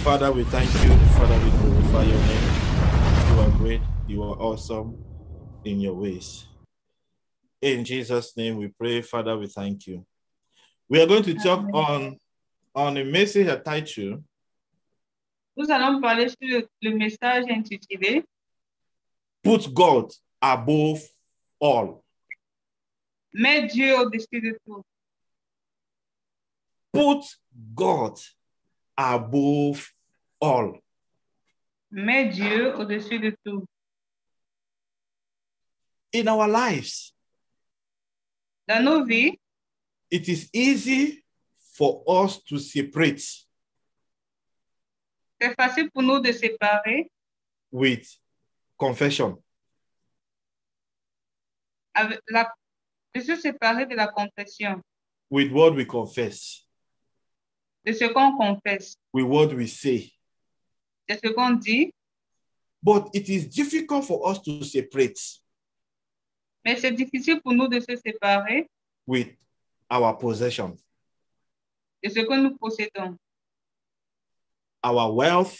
Father, we thank you. Father, we glorify your name. You are great. You are awesome in your ways. In Jesus' name we pray. Father, we thank you. We are going to talk on a message titled. Nous allons parler sur le message intitulé Put God above all. Mets Dieu au-dessus de tout. Put God above all. Mets Dieu au-dessus de tout. In our lives, Dans nos vies, it is easy for us to separate c'est facile pour nous de séparer with confession. de se séparer de la confession, With what we confess, de ce qu'on confesse, with what we say. de ce qu'on dit, But it is difficult for us to separate mais c'est difficile pour nous de se séparer with our possession, de ce que nous possédons, our wealth,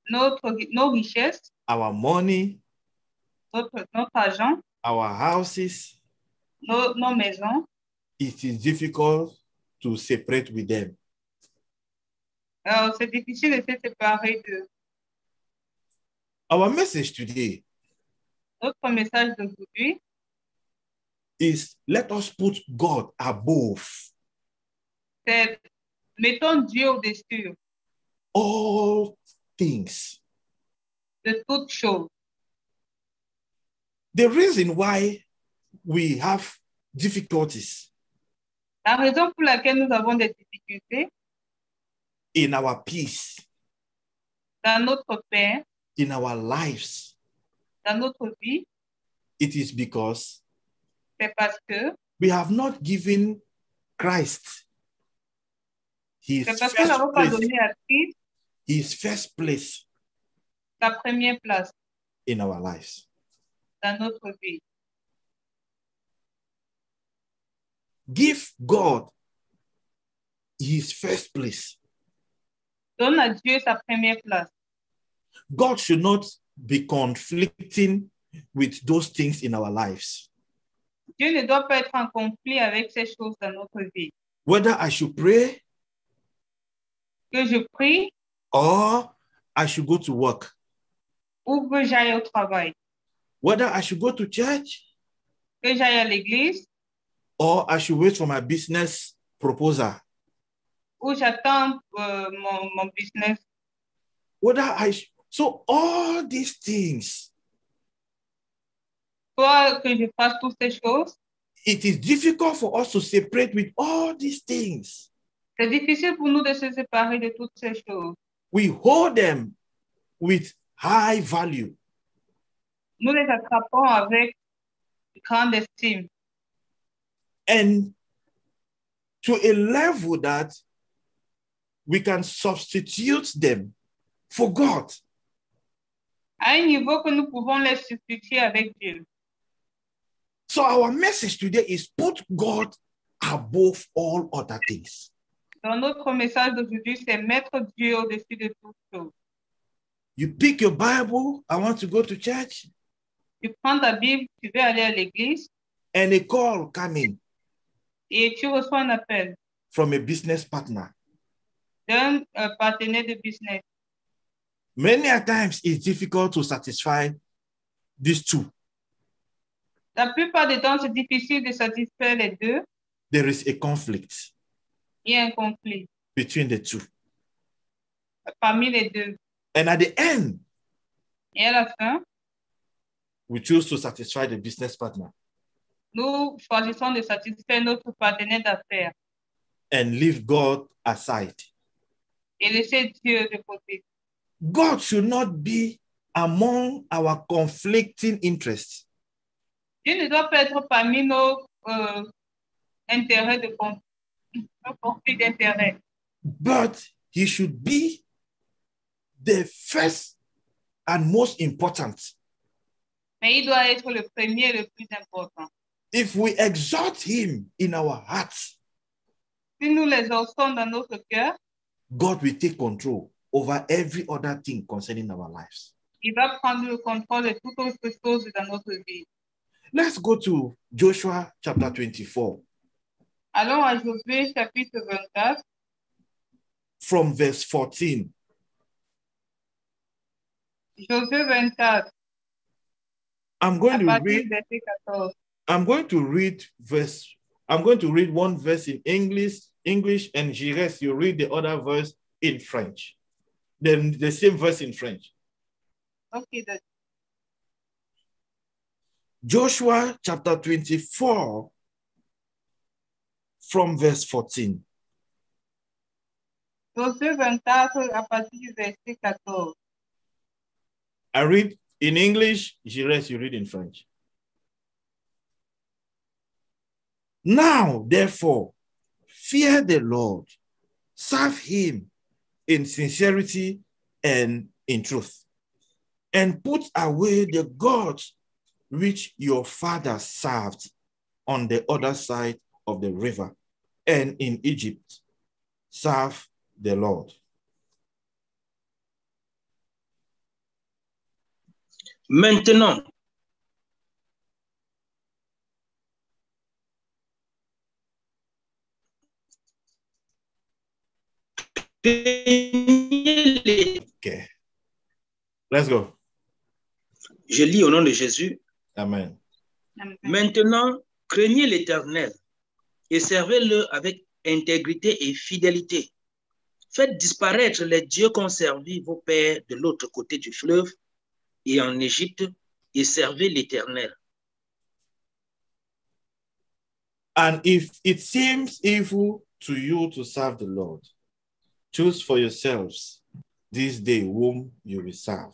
nos richesses, our money, notre argent, our houses. nos maisons. It is difficult to separate with them. Alors, c'est difficile de se séparer de Our message today notre message d'aujourd'hui. is let us put God above C'est mettons Dieu au-dessus all things. de toutes choses. The reason why we have difficulties La raison pour laquelle nous avons des difficultés in our peace, dans notre paix, in our lives, dans notre vie, it is because c'est parce que we have not given Christ his c'est parce que nous first n'avons pas place, donné à Christ his first place sa première place in our lives. dans notre vie. Give God his first place. Donne à Dieu sa première place. God should not be conflicting with those things in our lives. Dieu ne doit pas être en conflit avec ces choses dans notre vie. Whether I should pray Que je prie or I should go to work. ou que j'aille au travail. Whether I should go to church Que j'aille à l'église or I should wait for my business proposal. ou j'attends mon business. So all these things, Soit que je fasse toutes ces choses. it is difficult for us to separate with all these things. C'est difficile pour nous de se séparer de toutes ces choses. We hold them with high value. Nous les attrapons avec grande estime. And to a level that we can substitute them for God. À un niveau que nous pouvons les substituer avec Dieu. So our message today is put God above all other things. Donc notre message d'aujourd'hui, c'est mettre Dieu au-dessus de toutes choses. You pick your Bible, I want to go to church, Tu prends ta Bible, tu veux aller à l'église and a call coming et tu reçois un appel from a business partner. d'un partenaire de business. Many a times it's difficult to satisfy these two. La plupart des temps, c'est difficile de satisfaire les deux. There is a conflict Il y a un conflit between the two. parmi les deux. And at the end, Et à la fin, we choose to satisfy the business partner nous choisissons de satisfaire notre partenaire d'affaires and leave God aside. et laisser Dieu de côté. God should not be among our conflicting interests. Dieu ne doit pas être parmi nos intérêts nos conflits d'intérêts. But he should be the first and most important. Mais il doit être le premier et le plus important. If we exalt him in our hearts, Si nous l'exaucons dans notre cœur, God will take control over every other thing concerning our lives. Il va prendre le contrôle de toute autre chose dans notre vie. Let's go to Joshua chapter 24 Allons à Josué chapitre 24, from verse 14. Josué 24, I'm à going to partir read du verset 14. I'm going to read one verse in English, and Gires, you read the other verse in French. Then the same verse in French. Okay, that's Joshua chapter 24 from verse 14. Josué 24 à partir du verset 14. I read in English, Gires, you read in French. Now, therefore, fear the Lord, serve him in sincerity and in truth, and put away the gods which your father served on the other side of the river and in Egypt. Serve the Lord. Maintenant, Okay. Let's go. je lis au nom de Jésus. Amen. Amen. Maintenant, craignez l'Éternel et servez-le avec intégrité et fidélité. Faites disparaître les dieux qu'ont servi vos pères de l'autre côté du fleuve et en Égypte et servez l'Éternel. And if it seems evil to you to serve the Lord, choose for yourselves this day whom you will serve,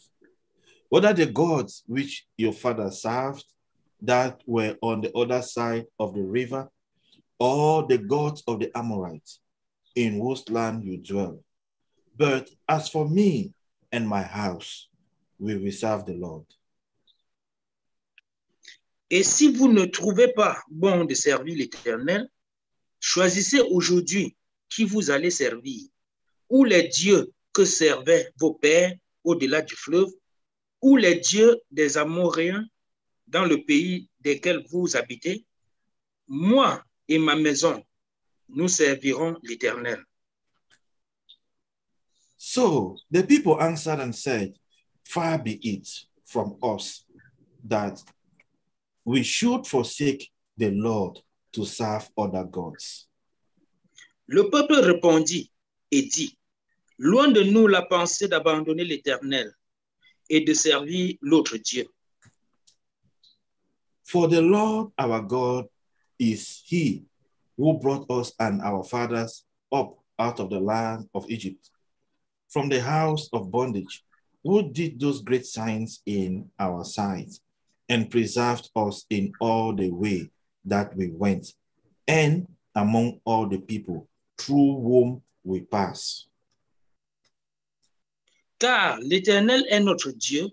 whether the gods which your father served that were on the other side of the river, or the gods of the Amorites in whose land you dwell. But as for me and my house, we will serve the Lord. Et si vous ne trouvez pas bon de servir l'Éternel, choisissez aujourd'hui qui vous allez servir, ou les dieux que servaient vos pères au-delà du fleuve, ou les dieux des Amoréens dans le pays desquels vous habitez. Moi et ma maison, nous servirons l'Éternel. So the people answered and said, far be it from us that we should forsake the Lord to serve other gods. Le peuple répondit et dit, loin de nous la pensée d'abandonner l'Éternel et de servir l'autre Dieu. For the Lord our God is he who brought us and our fathers up out of the land of Egypt, from the house of bondage, who did those great signs in our sight, and preserved us in all the way that we went, and among all the people through whom we pass. Car l'Éternel est notre Dieu,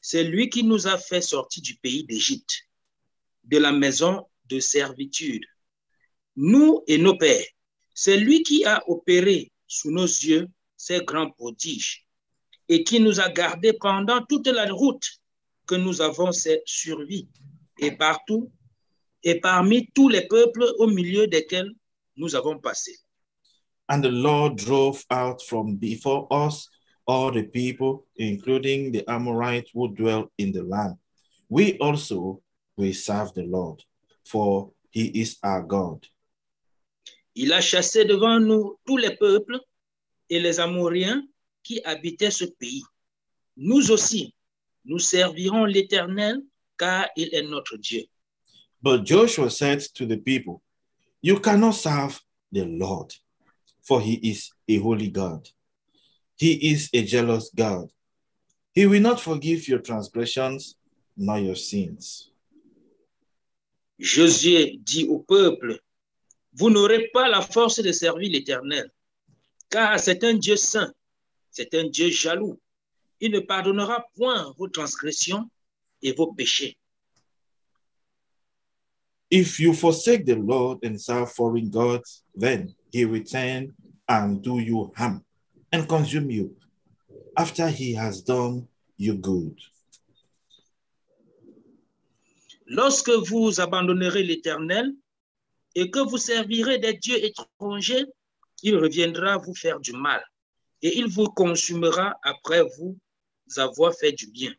c'est lui qui nous a fait sortir du pays d'Égypte, de la maison de servitude. Nous et nos pères, c'est lui qui a opéré sous nos yeux ces grands prodiges et qui nous a gardés pendant toute la route que nous avons survie et partout et parmi tous les peuples au milieu desquels nous avons passé. And the Lord drove out from before us all the people, including the Amorites who dwell in the land. We also will serve the Lord, for he is our God. Il a chassé devant nous tous les peuples et les Amoréens qui habitaient ce pays. Nous aussi, nous servirons l'Éternel, car il est notre Dieu. But Joshua said to the people, you cannot serve the Lord, for he is a holy God. He is a jealous God. He will not forgive your transgressions nor your sins. Josué dit au peuple, vous n'aurez pas la force de servir l'Éternel, car c'est un Dieu saint, c'est un Dieu jaloux. Il ne pardonnera point vos transgressions et vos péchés. If you forsake the Lord and serve foreign gods, then he will turn and do you harm and consume you after he has done you good. Lorsque vous abandonnerez l'Éternel et que vous servirez des dieux étrangers, il reviendra vous faire du mal et il vous consumera après vous avoir fait du bien.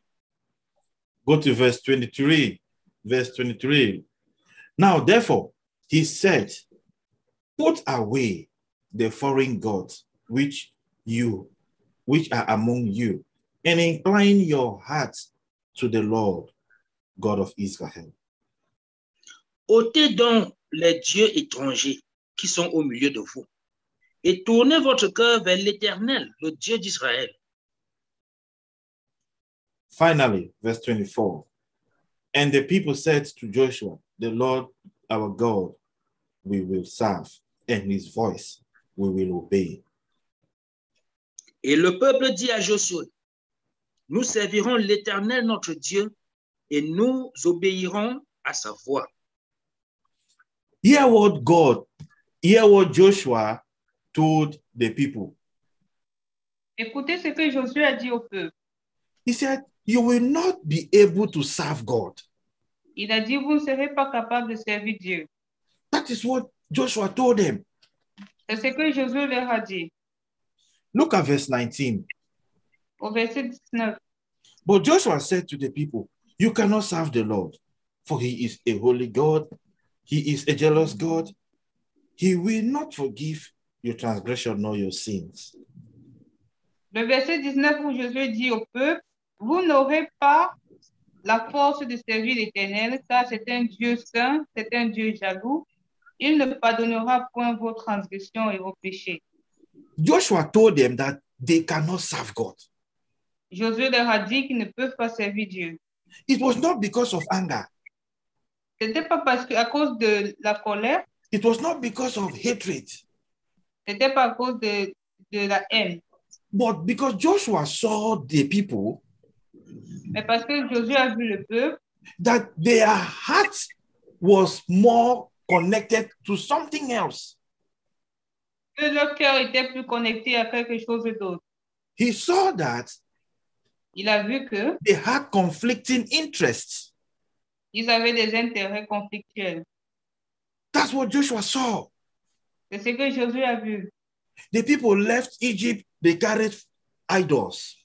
Go to verse 23. Verse 23. Now, therefore, he said, put away the foreign gods which are among you, and incline your hearts to the Lord, God of Israel. Ôtez donc les dieux étrangers qui sont au milieu de vous et tournez votre cœur vers l'Éternel, le Dieu d'Israël. Finally, verse 24. And the people said to Joshua, the Lord our God we will serve, and his voice we will obey. Et le peuple dit à Josué, nous servirons l'Éternel notre Dieu et nous obéirons à sa voix. Hear what Joshua told the people. Écoutez ce que Josué a dit au peuple. He said, you will not be able to serve God. Il a dit, vous ne serez pas capable de servir Dieu. That is what Joshua told them. C'est ce que Josué leur a dit. Look at verse 19. Au verset 19. But Joshua said to the people, you cannot serve the Lord, for he is a holy God. He is a jealous God. He will not forgive your transgression nor your sins. Le verset 19 où Josué dit au peuple, vous n'aurez pas la force de servir l'Éternel, car c'est un Dieu saint, c'est un Dieu jaloux. Il ne pardonnera point vos transgressions et vos péchés. Joshua told them that they cannot serve God. Josué leur a dit qu'ils ne peuvent pas servir Dieu. It was not because of anger. Ce n'était pas parce que, à cause de la colère, It was not because of hatred. ce n'était pas à cause de la haine. But because Joshua saw the people, Mais parce que Josué a vu le peuple, that their heart was more connected to something else. que leur cœur était plus connecté à quelque chose d'autre. He saw that Il a vu que they had conflicting interests. ils avaient des intérêts conflictuels. That's what Joshua saw. C'est ce que Josué a vu. The people left Egypt, they carried idols.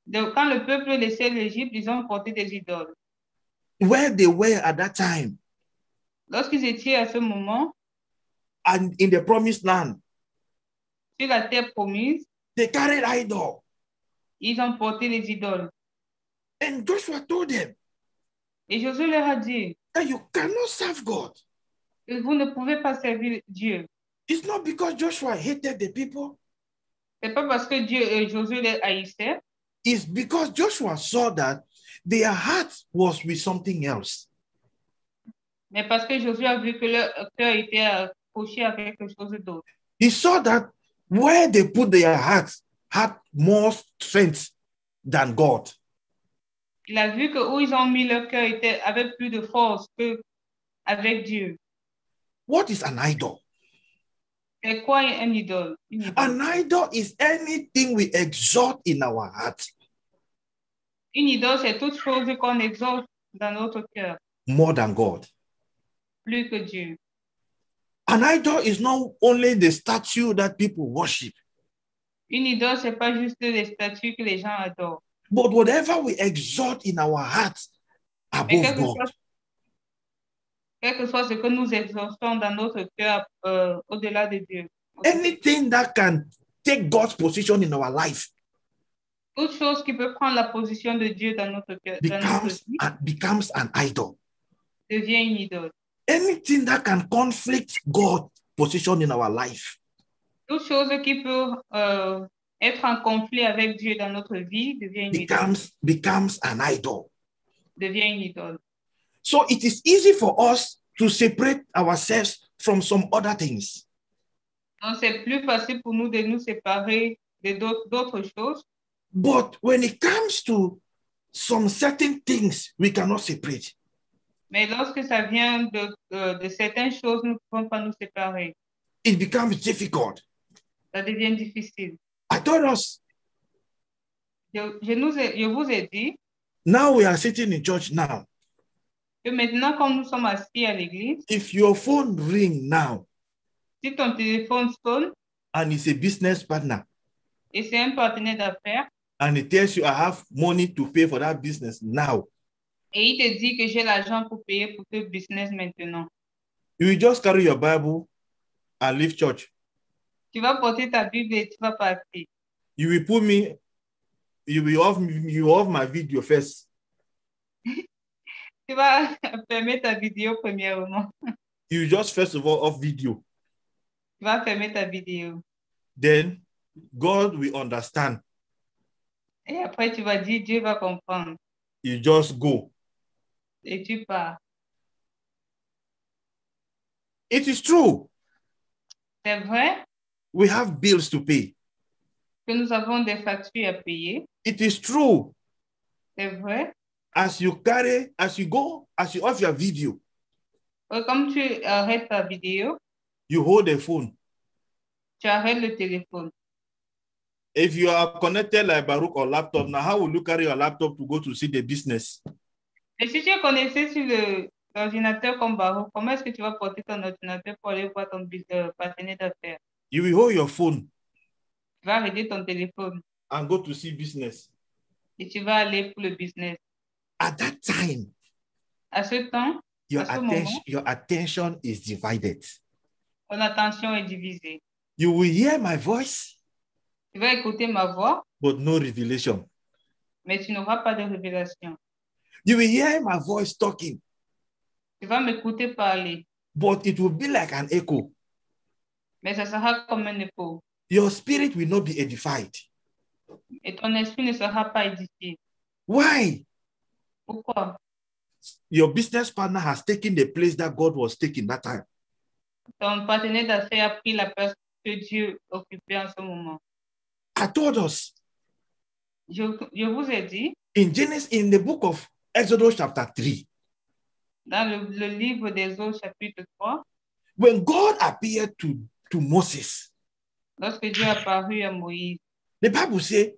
Donc, quand le peuple laissait l'Égypte, ils ont porté des idoles. Where they were at that time, Lorsqu'ils étaient à ce moment, and in the promised land, sur la terre promise, they carried idols. ils ont porté les idoles. And Joshua told them Et Josué leur a dit that you cannot serve God. que vous ne pouvez pas servir Dieu. It's not because Joshua hated the people. C'est pas parce que Josué les haïssait, It's because Joshua saw that their heart was with something else. mais parce que Josué a vu que leur cœur était accroché à quelque chose d'autre. He saw that where they put their hearts had more strength than God. Il a vu que où ils ont mis leur cœur avait plus de force qu'avec Dieu. What is an idol? C'est quoi un idole? Une idole? An idol is anything we exalt in our heart Une idole, c'est toute chose qu'on exalte dans notre cœur, more than God. plus que Dieu. An idol is not only the statue that people worship, Une idole, c'est pas juste les statues que les gens adorent. but whatever we exalt in our hearts Mais above God. quel que soit ce que nous exaucons dans notre cœur au-delà de Dieu. Anything that can take God's position in our life Toute chose qui peut prendre la position de Dieu dans notre cœur, dans notre vie, becomes an idol. devient une idole. Anything that can conflict God's position in our life Toute chose qui peut être en conflit avec Dieu dans notre vie devient une idole. becomes an idol. Devient une idole. So it is easy for us to separate ourselves from some other things. Donc, c'est plus facile pour nous de nous séparer de d'autres choses. But when it comes to some certain things, we cannot separate. Mais lorsque ça vient de certaines choses, nous ne pouvons pas nous séparer. It becomes difficult. ça devient difficile. I told us, Je vous ai dit now we are sitting in church now. que maintenant, quand nous sommes assis à l'église, If your phone ring now si ton téléphone sonne and it's a business partner et c'est un partenaire d'affaires and it tells you I have money to pay for that business now, et il te dit que j'ai l'argent pour payer pour ce business maintenant, you will just carry your Bible and leave church. tu vas porter ta Bible et tu vas partir. You will put me, you will off my video first. Tu vas fermer ta vidéo premièrement. You just first of all off video. Tu vas fermer ta vidéo. Then God will understand. Et après, tu vas dire, Dieu va comprendre. You just go. Et tu pars. It is true. C'est vrai We have bills to pay. que nous avons des factures à payer. It is true. C'est vrai. As you off your video, Comme tu arrêtes ta vidéo, you hold the phone. tu arrêtes le téléphone. If you are connected like Baruch or laptop, now how will you carry your laptop to go to see the business? Et si tu es connecté sur l'ordinateur comme Baruch, comment est-ce que tu vas porter ton ordinateur pour aller voir ton partenaire d'affaires? You will hold your phone Tu vas arrêter ton téléphone and go to see business. et tu vas aller pour le business. At that time, À ce temps, your attention is divided. ton attention est divisée. You will hear my voice, Tu vas écouter ma voix, but no revelation. mais tu n'auras pas de révélation. You will hear my voice talking, Tu vas m'écouter parler, but it will be like an echo. mais ça sera comme un écho. Your spirit will not be edified. Et ton esprit ne sera pas édifié. Why? Pourquoi? Your business partner has taken the place that God was taking that time. Ton partenaire d'affaires a pris la place que Dieu occupait en ce moment. I told us Je vous ai dit, in the book of Exodus chapter 3, dans le livre des Eaux, chapitre 3, when God appeared to Moses, lorsque Dieu est apparu à Moïse, the Bible says,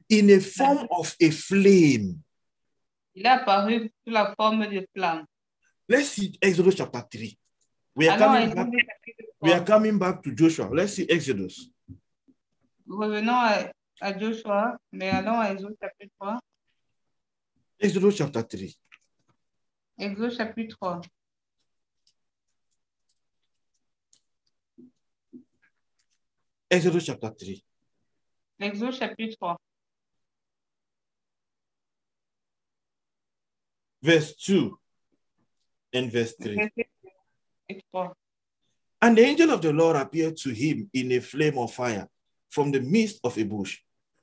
in a form of a flame. il est apparu sous la forme de flamme. Let's see Exodus chapter 3. We are coming back to Joshua. Let's see Exodus. Revenons à Joshua, mais allons à Exode chapitre 3. Exodus chapter 3. Exode chapitre 3. Exodus chapter 3. Exode chapitre 3. Verse 2 and verse 3. Verset 3. And the angel of the Lord appeared to him in a flame of fire from the midst of a bush.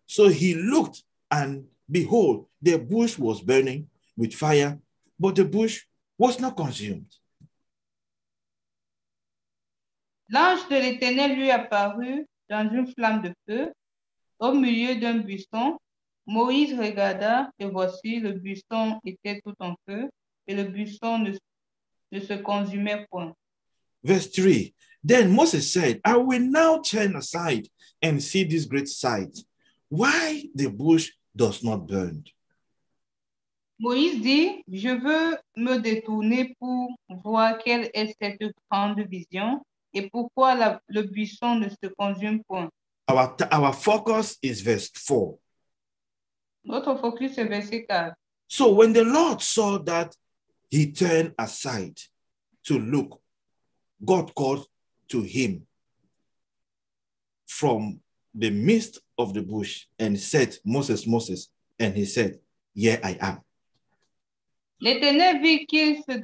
So he looked, and behold, the bush was burning with fire, but the bush was not consumed. L'ange de l'Éternel lui apparut dans une flamme de feu au milieu d'un buisson. Moïse regarda, et voici, le buisson était tout en feu, et le buisson ne se consumait point. Verse 3. Then Moses said, I will now turn aside and see this great sight, why the bush does not burn. Moïse dit, je veux me détourner pour voir quelle est cette grande vision et pourquoi le buisson ne se consume point. Our focus is verse 4. Notre focus est verset 4. So when the Lord saw that, he turned aside to look. God called to him from the midst of the bush and said, Moses, Moses. And he said, here I am. L'Éternel vit qu'il se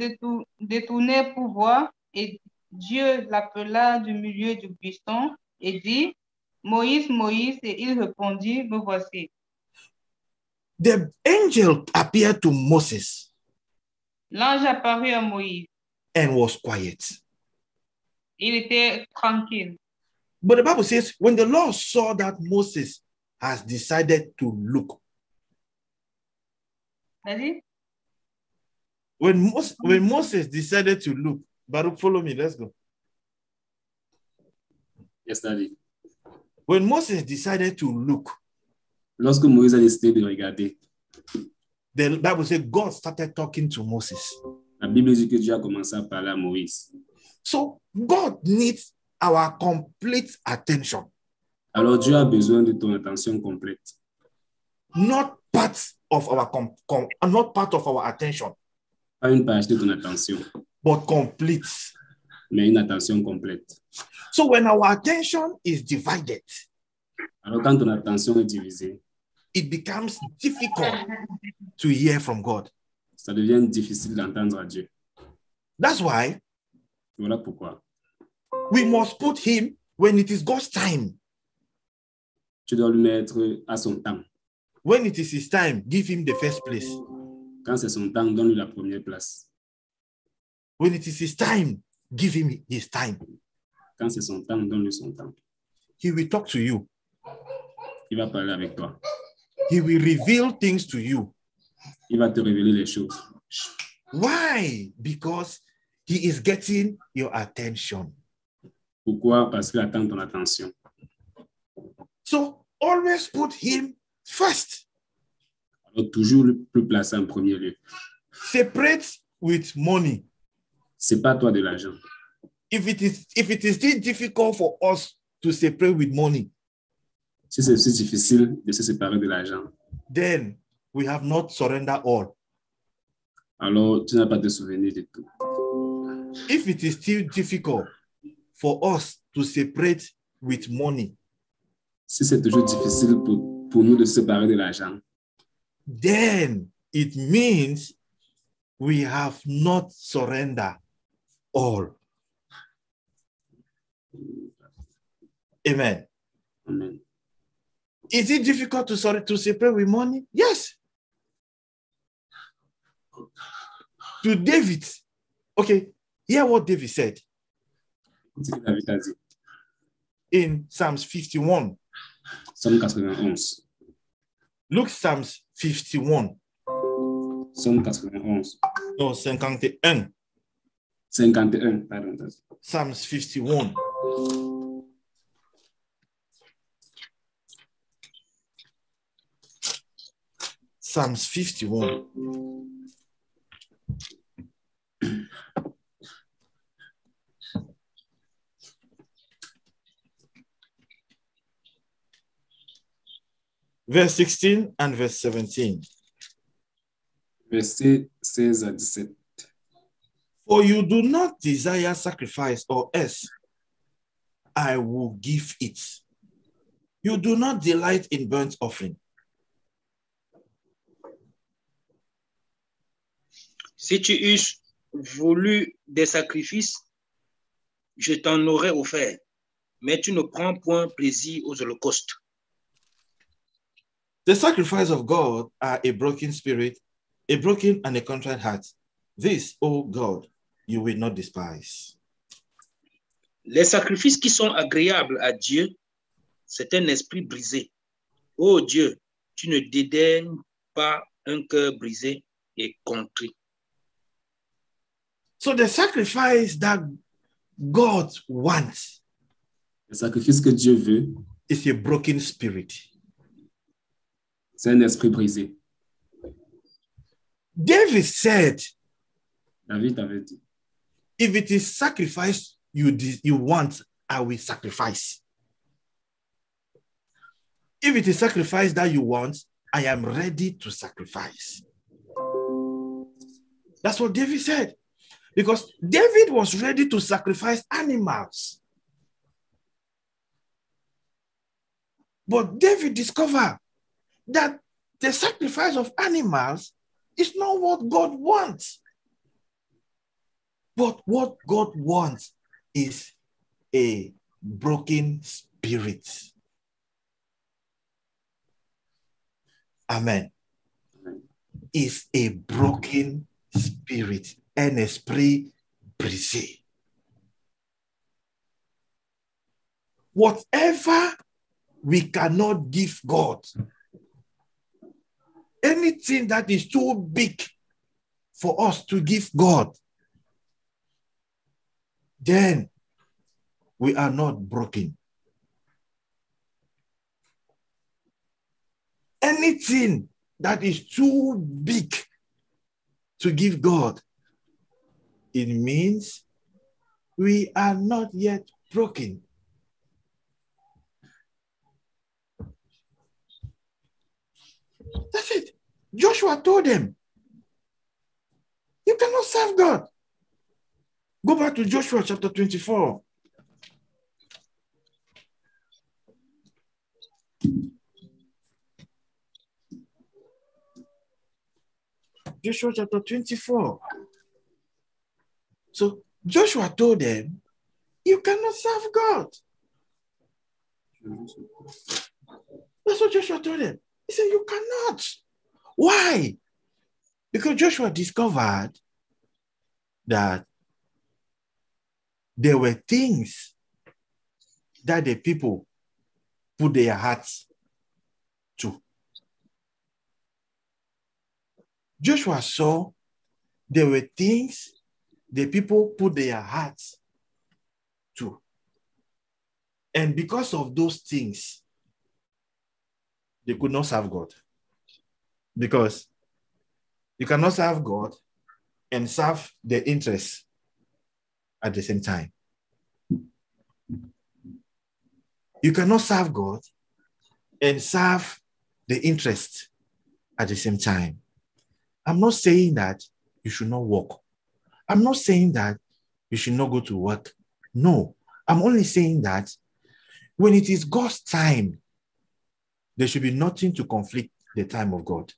détournait pour voir, et Dieu l'appela du milieu du buisson et dit, Moïse, Moïse, et il répondit, me voici. The angel appeared to Moses. L'ange apparut à Moïse. And was quiet. Il était tranquille. But the Bible says, when the Lord saw that Moses has decided to look. Vas-y. When Moses decided to look, Baruch, follow me, let's go. Yes, Daddy. When Moses decided to look, Lorsque Moïse a décidé de regarder, the Bible says God started talking to Moses. la Bible dit que Dieu a commencé à parler à Moïse. So God needs our complete attention, Alors Dieu a besoin de ton attention complète, not part of our not part of our attention, pas une partie de ton attention, but complete. mais une attention complète. So when our attention is divided, Alors quand ton attention est divisée, it becomes difficult to hear from God. ça devient difficile d'entendre à Dieu. That's why Voilà pourquoi we must put him when it is God's time. tu dois le mettre à son temps. When it is his time, give him the first place. Quand c'est son temps, donne-lui la première place. When it is his time, give him his time. Quand c'est son temps, donne-lui son temps. He will talk to you. Il va parler avec toi. He will reveal things to you. Il va te révéler les choses. Why? Because he is getting your attention. Pourquoi? Parce qu'il attend ton attention. So always put him first. Alors toujours le placer en premier lieu. Separate with money. C'est pas toi de l'argent. If it is still difficult for us to separate with money, Si c'est aussi difficile de se séparer de l'argent, then we have not surrendered all. alors tu n'as pas de souvenir de tout. If it is still difficult for us to separate with money, Si c'est toujours difficile pour nous de se séparer de l'argent, then it means we have not surrendered all. Amen. amen. Is it difficult to separate with money? Yes. To David, okay, hear what David said C'est ce que David a dit. in Psalms 51. Somme 91. Look, Psalms 51. Somme 91. No, 51. 51, pardon. Psalms 51. Psalms 51. Verse 16 and verse 17. Verset 16 à 17. For you do not desire sacrifice, or else I will give it. You do not delight in burnt offering. Si tu eusses voulu des sacrifices, je t'en aurais offert, mais tu ne prends point plaisir aux holocaustes. The sacrifice of God are a broken spirit, a broken and a contrite heart. This, O God, you will not despise. Les sacrifices qui sont agréables à Dieu, c'est un esprit brisé. Ô Dieu, tu ne dédaignes pas un cœur brisé et contrit. So the sacrifice that God wants Le sacrifice que Dieu veut, is a broken spirit. c'est un esprit brisé. David said, David avait dit, if it is sacrifice you want, I will sacrifice. If it is sacrifice that you want, I am ready to sacrifice. That's what David said. Because David was ready to sacrifice animals. But David discovered that the sacrifice of animals is not what God wants. But what God wants is a broken spirit. Amen. Is a broken spirit, un esprit brisé. Whatever we cannot give God, anything that is too big for us to give God, then we are not broken. anything that is too big to give God, it means we are not yet broken. That's it. Joshua told them, you cannot serve God. Go back to Joshua chapter 24. Joshua chapter 24. So Joshua told them, you cannot serve God. That's what Joshua told them. He said, you cannot. Why? Because Joshua discovered that there were things that the people put their hearts to. Joshua saw there were things the people put their hearts to. And because of those things, they could not serve God. Because you cannot serve God and serve the interests at the same time. You cannot serve God and serve the interest at the same time. I'm not saying that you should not work. I'm not saying that you should not go to work. No, I'm only saying that when it is God's time, there should be nothing to conflict the time of God.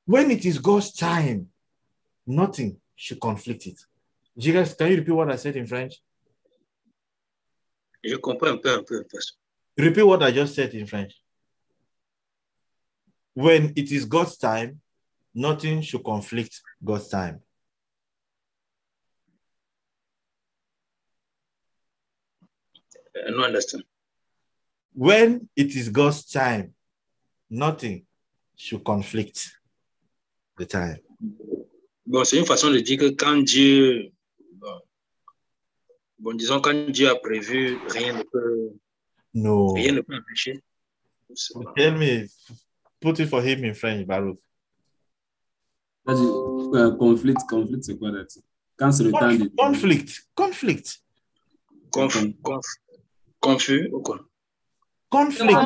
When it is God's time, nothing should conflict it. Jigas, can you repeat what I said in French? Je comprends un peu. Repeat what I just said in French. When it is God's time, nothing should conflict God's time. I don't understand. When it is God's time, nothing should conflict the time. Bon, c'est une façon de dire que quand Dieu, bon, disons, quand Dieu a prévu, rien ne peut empêcher. Tell me, put it for him in French, Baruch. Conflict, c'est quoi là? Quand c'est le temps de... Conflict. Confus ou quoi? Conflict.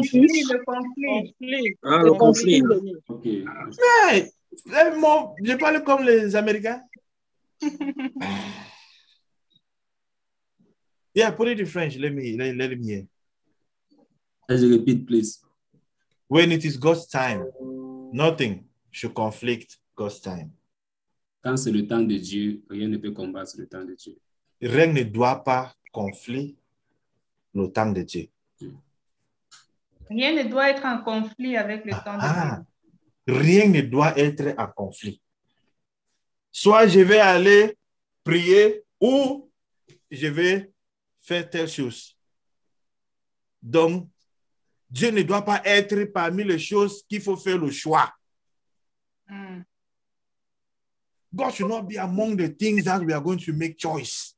Ah, le conflit. Ok. Ouais, je parle comme les Américains. Yeah, put it in French. Let me hear. As you repeat, please. When it is God's time, nothing should conflict God's time. Quand c'est le temps de Dieu, rien ne peut combattre le temps de Dieu. Rien ne doit pas conflit le temps de Dieu. Rien ne doit être en conflit avec le temps de Dieu. Rien ne doit être en conflit. Soit je vais aller prier ou je vais faire telle chose. Donc, Dieu ne doit pas être parmi les choses qu'il faut faire le choix. God should not be among the things that we are going to make choice.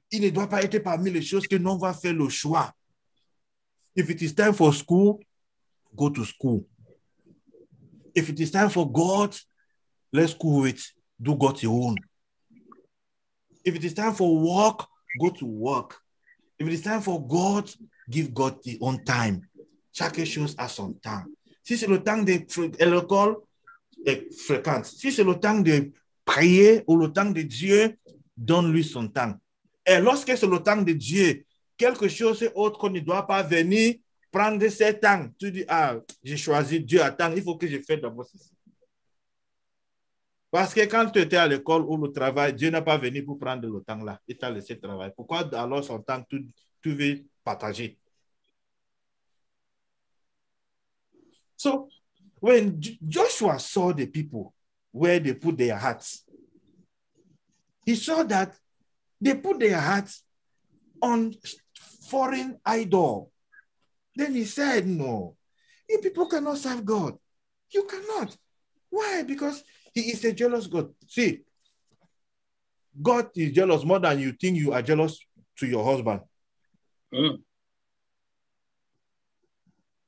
Il ne doit pas être parmi les choses que l'on va faire le choix. If it is time for school, go to school. If it is time for God, let's go with do God's own. If it is time for work, go to work. If it is time for God, give God the own time. Chaque chose a son temps. Si c'est le temps de l'école, fréquente. Si c'est le temps de prier ou le temps de Dieu, donne-lui son temps. Et lorsque c'est le temps de Dieu, quelque chose autre qu'on ne doit pas venir prendre ce temps. Tu dis, j'ai choisi Dieu, attends, il faut que je fasse d'abord ceci. Parce que quand tu étais à l'école ou le travail, Dieu n'a pas venu pour prendre le temps là. Il t'a laissé travailler. Pourquoi alors son temps, tu veux partager? So, when Joshua saw the people where they put their hearts, he saw that they put their hearts on foreign idol. Then he said, no, you people cannot serve God. You cannot. Why? Because he is a jealous God. See, God is jealous more than you think you are jealous to your husband.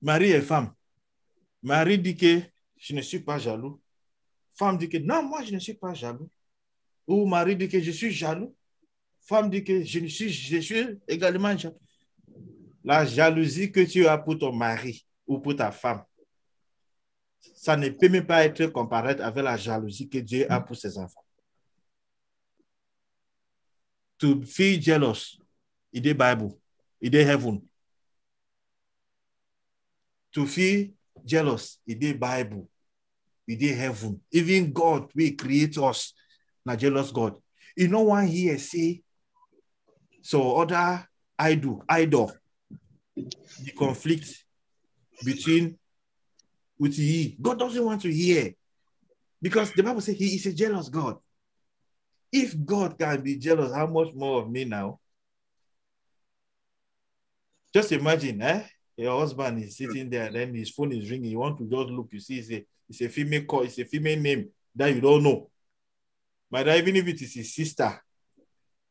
Mari et femme. Mari dit que je ne suis pas jaloux. Femme dit que non, moi je ne suis pas jaloux. Ou mari dit que je suis jaloux. Femme dit que je suis également jaloux. La jalousie que tu as pour ton mari ou pour ta femme, ça ne peut même pas être comparé avec la jalousie que Dieu a pour ses enfants. To feel jealous, in the Bible, in the heaven. To feel jealous, in the Bible, in the heaven. Even God will create us, not jealous God. You know one here say, so other idol, the conflict between with he. God doesn't want to hear because the Bible says he is a jealous God. If God can be jealous, how much more of me now? Just imagine, your husband is sitting there and then his phone is ringing. You want to just look, you see it's a female call, it's a female name that you don't know. But even if it is his sister,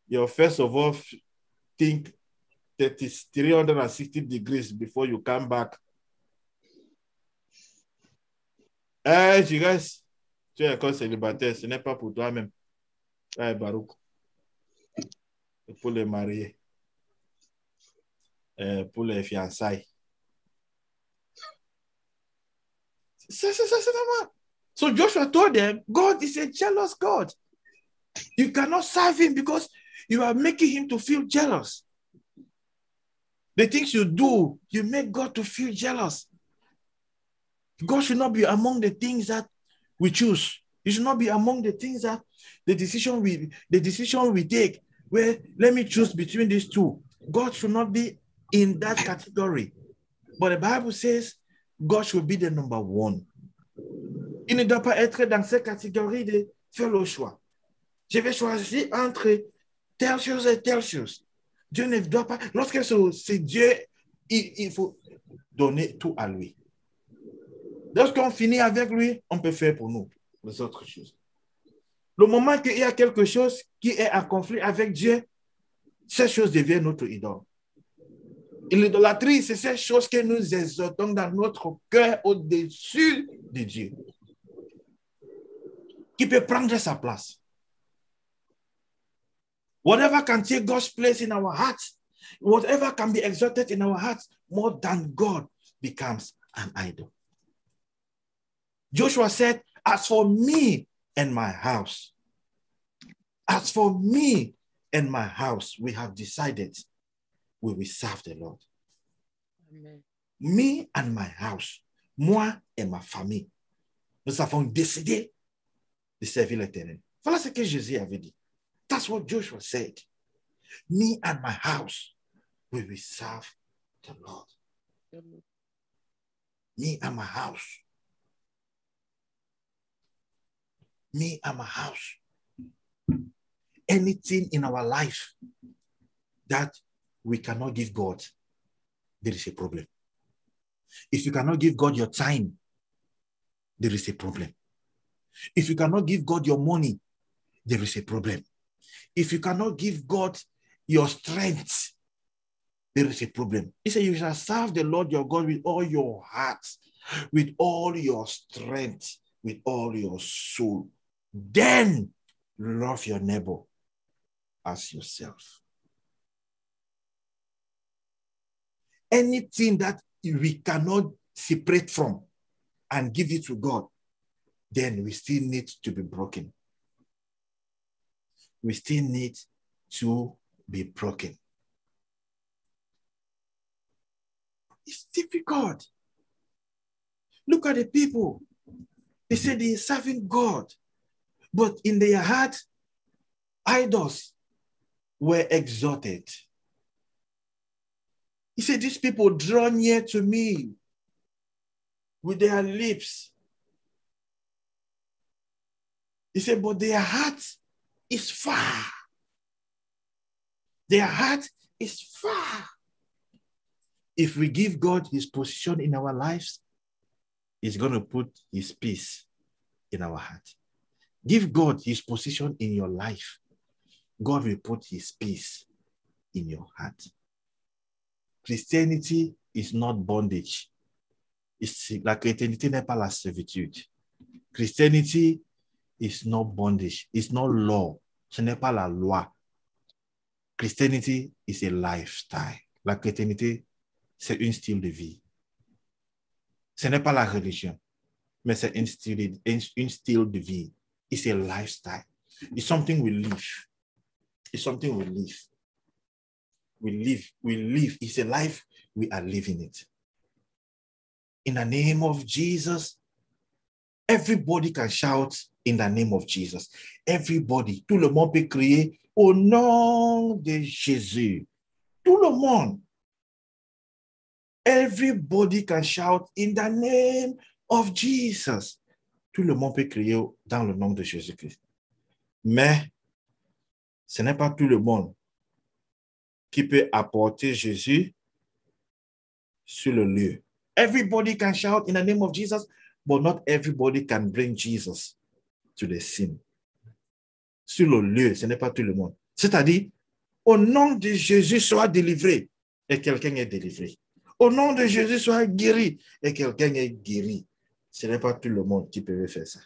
you first of all think that it's 360 degrees before you come back. You guys, tu es encore célibataire, ce n'est pas pour toi-même. Baruch. Pour les mariés. Pour les fiançailles. C'est normal. So Joshua told them, God is a jealous God. You cannot serve him because you are making him to feel jealous. The things you do, you make God to feel jealous. God should not be among the things that we choose. It should not be among the things that the decision we take, where let me choose between these two. God should not be in that category. But the Bible says God should be the number one. Il ne doit pas être dans cette catégorie de faire le choix. Je vais choisir entre telle chose et telle chose. Dieu ne doit pas, lorsque c'est Dieu, il faut donner tout à lui. Lorsqu'on finit avec lui, on peut faire pour nous les autres choses. Le moment qu'il y a quelque chose qui est en conflit avec Dieu, cette chose devient notre idole. Et l'idolâtrie, c'est cette chose que nous exaltons dans notre cœur au-dessus de Dieu, qui peut prendre sa place. Whatever can take God's place in our hearts, whatever can be exalted in our hearts, more than God becomes an idol. Joshua said, as for me and my house, we have decided we will serve the Lord. Amen. Me and my house, moi et ma famille, nous avons décidé de servir l'Éternel. Voilà ce que Jésus avait dit. That's what Joshua said. Me and my house, we will serve the Lord. Amen. Me and my house. Me and my house. Anything in our life that we cannot give God, there is a problem. If you cannot give God your time, there is a problem. If you cannot give God your money, there is a problem. If you cannot give God your strength, there is a problem. He said, you shall serve the Lord your God with all your heart, with all your strength, with all your soul. Then love your neighbor as yourself. Anything that we cannot separate from and give it to God, then we still need to be broken. We still need to be broken. It's difficult. Look at the people. They say they are serving God, but in their heart, idols were exalted. He said, these people draw near to me with their lips. He said, but their heart is far. Their heart is far. If we give God his position in our lives, he's going to put his peace in our heart. Give God his position in your life. God will put his peace in your heart. Christianity is not bondage. La chrétienté n'est pas la servitude. Christianity is not bondage. It's not law. Ce n'est pas la loi. Christianity is a lifestyle. La chrétienté, c'est un style de vie. Ce n'est pas la religion, mais c'est un style de vie. It's a lifestyle. It's something we live. It's something we live. We live. It's a life, we are living it. In the name of Jesus, everybody can shout in the name of Jesus. Everybody, tout le monde peut crier au nom de Jésus. Tout le monde. Everybody can shout in the name of Jesus. Tout le monde peut crier dans le nom de Jésus-Christ. Mais ce n'est pas tout le monde qui peut apporter Jésus sur le lieu. Everybody can shout in the name of Jesus, but not everybody can bring Jesus to the scene. Sur le lieu, ce n'est pas tout le monde. C'est-à-dire, au nom de Jésus, sois délivré, et quelqu'un est délivré. Au nom de Jésus, sois guéri, et quelqu'un est guéri. Ce n'est pas tout le monde qui peut faire ça.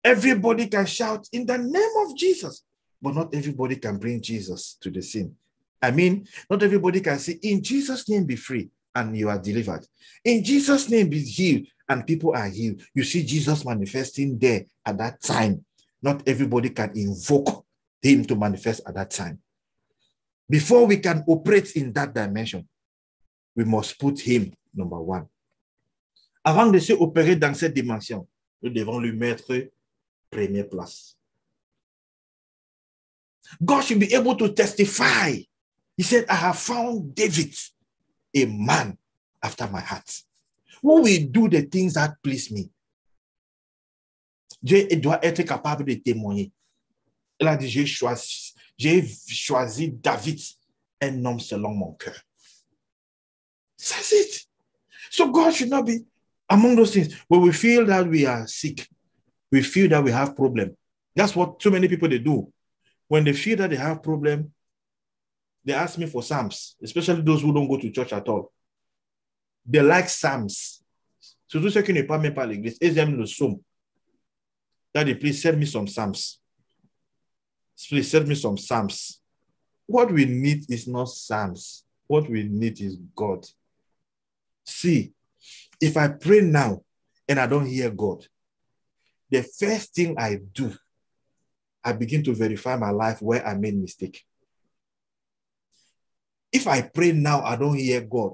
Everybody can shout in the name of Jesus, but not everybody can bring Jesus to the scene. I mean, not everybody can say, in Jesus' name be free, and you are delivered. In Jesus' name be healed, and people are healed. You see Jesus manifesting there at that time. Not everybody can invoke him to manifest at that time. Before we can operate in that dimension, we must put him number one. Avant de se opérer dans cette dimension, nous devons lui mettre première place. God should be able to testify. He said, I have found David, a man after my heart, who will do the things that please me. Dieu doit être capable de témoigner. Il a dit, j'ai choisi David, un homme selon mon cœur. That's it. So God should not be among those things. When we feel that we are sick, we feel that we have problem. That's what so many people, they do. When they feel that they have problem, they ask me for psalms, especially those who don't go to church at all. They like psalms. Surtout ceux qui ne parlent même pas à l'église. Ils aiment le psaume. Daddy, please send me some psalms. Please send me some psalms. What we need is not psalms. What we need is God. See, if I pray now and I don't hear God, the first thing I do, I begin to verify my life where I made mistake. If I pray now, I don't hear God,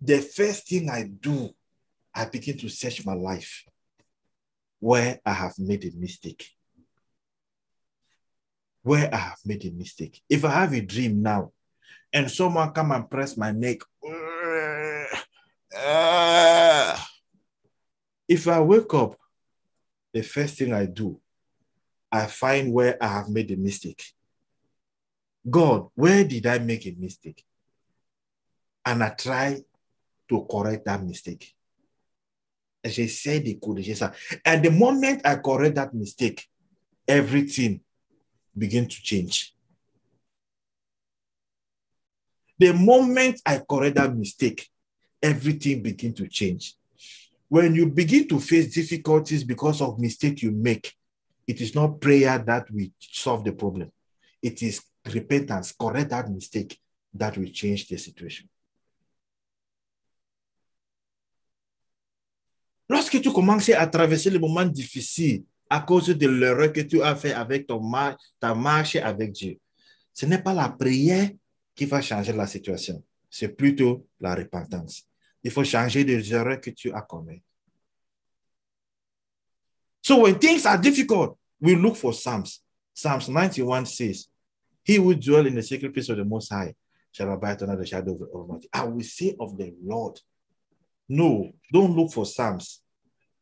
the first thing I do, I begin to search my life where I have made a mistake. Where I have made a mistake. If I have a dream now and someone come and press my neck, if I wake up, the first thing I do, I find where I have made a mistake. God, where did I make a mistake? And I try to correct that mistake. J'essaie de corriger ça. And the moment I correct that mistake, everything begins to change. The moment I correct that mistake, everything begins to change. When you begin to face difficulties because of mistake you make, it is not prayer that will solve the problem. It is repentance, correct that mistake, that will change the situation. Lorsque tu commences à traverser les moments difficiles à cause de l'erreur que tu as fait avec ta marche avec Dieu, ce n'est pas la prière qui va changer la situation, c'est plutôt la repentance. Il faut changer les erreurs que tu as commises. So when things are difficult, we look for Psalms. Psalms 91 says, he who dwells in the secret place of the Most High shall abide under the shadow of the Almighty. I will say of the Lord. No, don't look for Psalms.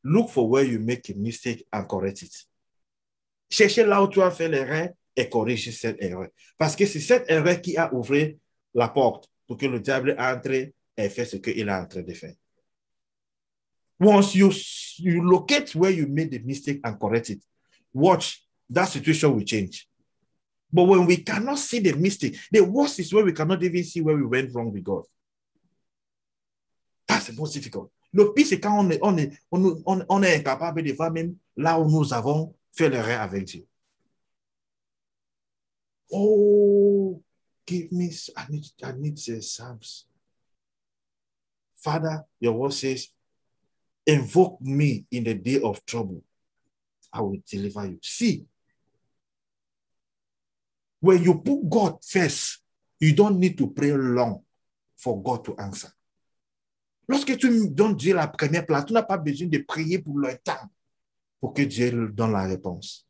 Look for where you make a mistake and correct it. Cherchez là où tu as fait l'erreur et corrige cette erreur. Parce que c'est cette erreur qui a ouvert la porte pour que le diable entre et fait ce qu'il est en train de faire. Once you locate where you made the mistake and correct it, watch, that situation will change. But when we cannot see the mistake, the worst is when we cannot even see where we went wrong with God. That's the most difficult. Le pire, c'est quand on est incapable de voir même là où nous avons fait l'erreur avec Dieu. Oh, give me, I need the Psalms. Father, your word says, invoke me in the day of trouble. I will deliver you. See, when you put God first, you don't need to pray long for God to answer. Lorsque tu donnes Dieu la première place, tu n'as pas besoin de prier pour le temps pour que Dieu donne la réponse.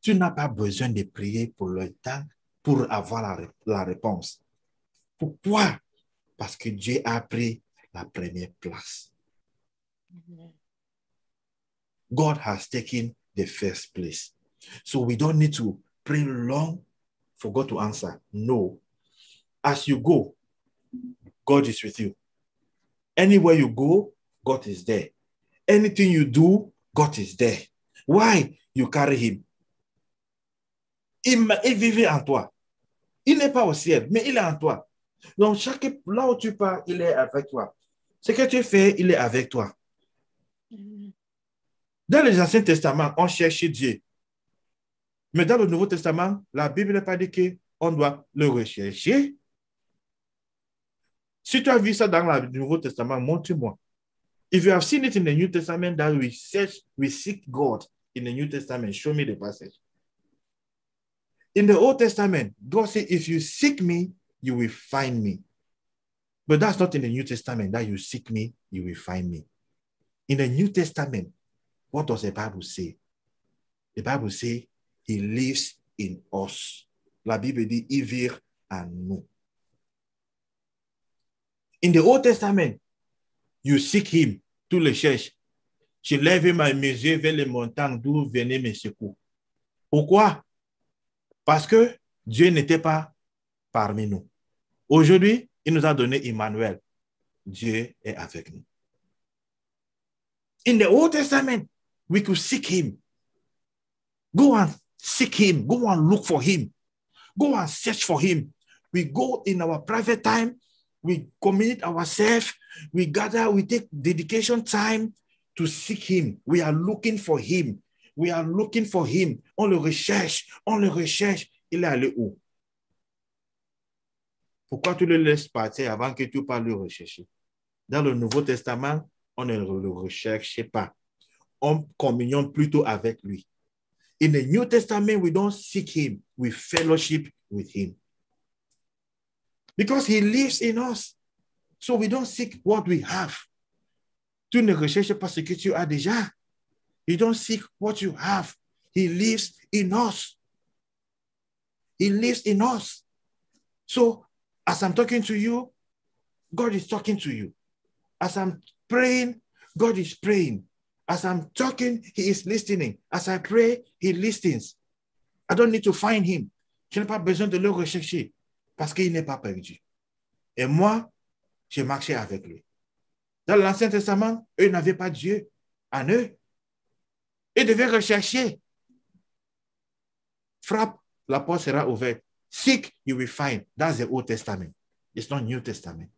Tu n'as pas besoin de prier pour le temps pour avoir la réponse. Pourquoi? Parce que Dieu a pris la première place. God has taken the first place. So we don't need to pray long for God to answer. No. As you go, God is with you. Anywhere you go, God is there. Anything you do, God is there. Why? You carry him. Il vit en toi. Il n'est pas au ciel, mais il est en toi. Donc, là où tu pars, il est avec toi. Ce que tu fais, il est avec toi. Dans les Anciens Testaments, on cherchait Dieu. Mais dans le Nouveau Testament, la Bible n'a pas dit qu'on doit le rechercher. Si tu as vu ça dans le Nouveau Testament, montre-moi. If you have seen it in the New Testament that we seek God in the New Testament, show me the passage. In the Old Testament, God said, if you seek me, you will find me. But that's not in the New Testament that you seek me, you will find me. In the New Testament, what does the Bible say? The Bible says, he lives in us. La Bible dit, il vit en nous. In the Old Testament, you seek him, tu le cherches. Je lève mes yeux vers les montagnes d'où venaient mes secours. Pourquoi? Parce que Dieu n'était pas parmi nous. Aujourd'hui, il nous a donné Emmanuel. Dieu est avec nous. In the Old Testament, we could seek him. Go and seek him. Go and look for him. Go and search for him. We go in our private time. We commit ourselves. We gather. We take dedication time to seek him. We are looking for him. We are looking for him. On le recherche. On le recherche. Il est allé où? Pourquoi tu le laisses partir avant que tu parles le rechercher? Dans le Nouveau Testament, on ne le recherche pas. On communion plutôt avec lui. In the New Testament, we don't seek him. We fellowship with him. Because he lives in us. So we don't seek what we have. Tu ne recherches pas ce que tu as déjà. You don't seek what you have. He lives in us. He lives in us. So as I'm talking to you, God is talking to you. As I'm praying, God is praying. As I'm talking, he is listening. As I pray, he listens. I don't need to find him. Je n'ai pas besoin de le rechercher parce qu'il n'est pas perdu. Et moi, j'ai marché avec lui. Dans l'Ancien Testament, eux n'avaient pas Dieu en eux. Ils devaient rechercher. Frappe, la porte sera ouverte. Seek, you will find. That's the Old Testament. It's not New Testament.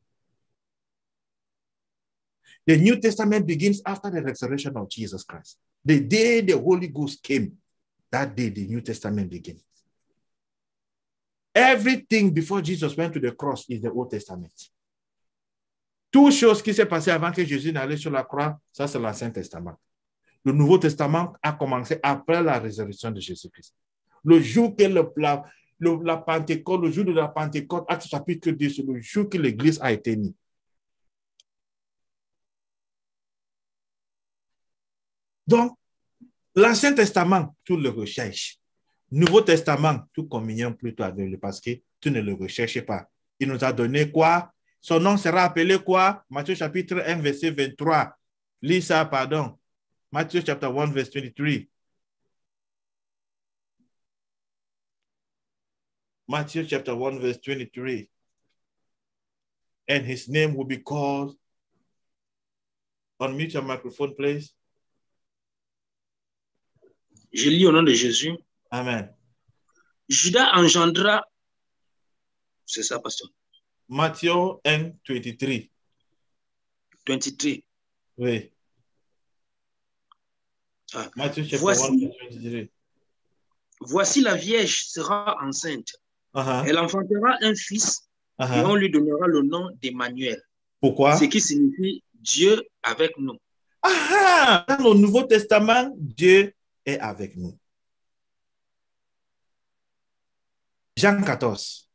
The New Testament begins after the resurrection of Jesus Christ. The day the Holy Ghost came, that day the New Testament begins. Everything before Jesus went to the cross is the Old Testament. Toutes choses qui s'est passées avant que Jésus n'allait sur la croix, ça c'est l'Ancien Testament. Le Nouveau Testament a commencé après la résurrection de Jésus-Christ. Le jour que la Pentecôte, le jour de la Pentecôte, Actes chapitre 2, c'est le jour que l'Église a été née. Donc, l'Ancien Testament, tu le recherches. Nouveau Testament, tu communions plutôt avec lui parce que tu ne le recherches pas. Il nous a donné quoi? Son nom sera appelé quoi? Matthieu chapitre 1, verset 23. Lis ça, pardon. Matthieu chapter 1, verse 23. Matthew chapter 1, verse 23. And his name will be called. Unmute your microphone, please. Je lis au nom de Jésus. Amen. Judas engendra, c'est ça, pasteur, Matthieu 1, 23. 23. Oui. Ah. Matthieu chapter Voici- 1, 23. Voici la Vierge sera enceinte. Uh-huh. Elle enfantera un fils et Uh-huh. on lui donnera le nom d'Emmanuel, Pourquoi? ce qui signifie Dieu avec nous. Ah, dans le Nouveau Testament, Dieu est avec nous. Jean 14.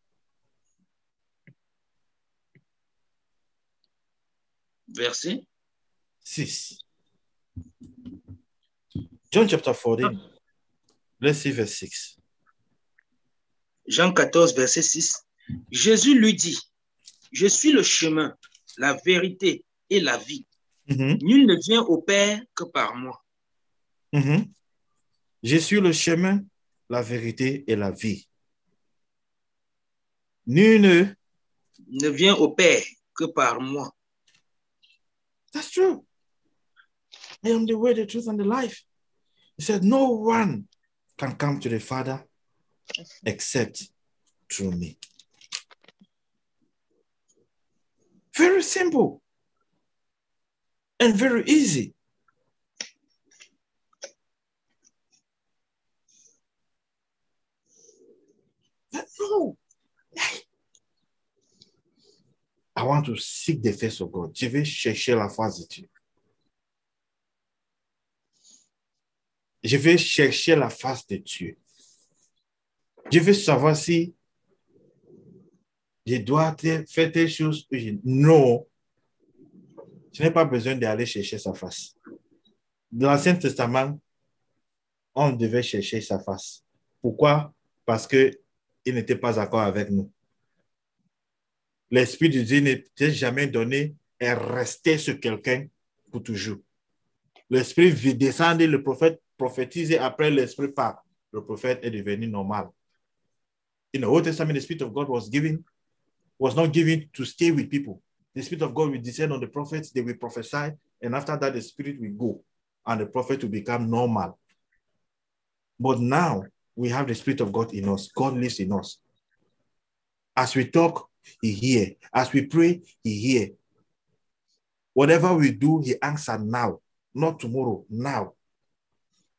Verset 6. John chapter 14. Let's see verse 6. Jean 14, verset 6. Jésus lui dit, je suis le chemin, la vérité et la vie. Mhm, Nul ne vient au Père que par moi. mhm. Je suis le chemin, la vérité et la vie. Nul Ne vient au Père que par moi. That's true. I am the way, the truth, and the life. He said, no one can come to the Father except through me. Very simple and very easy. But no. I want to seek the face of God. Je vais chercher la face de Dieu. Je vais chercher la face de Dieu. Je veux savoir si je dois faire telle chose. Non. Je n'ai pas besoin d'aller chercher sa face. Dans l'Ancien Testament, on devait chercher sa face. Pourquoi? Parce qu'il n'était pas d'accord avec nous. L'Esprit de Dieu n'était jamais donné et restait sur quelqu'un pour toujours. L'Esprit descendait, le prophète prophétisait, après l'Esprit part. Le prophète est devenu normal. In the Old Testament, the Spirit of God was not given to stay with people. The Spirit of God will descend on the prophets, they will prophesy, and after that, the Spirit will go, and the prophet will become normal. But now, we have the Spirit of God in us. God lives in us. As we talk, He hears. As we pray, He hears. Whatever we do, He answers now, not tomorrow, now.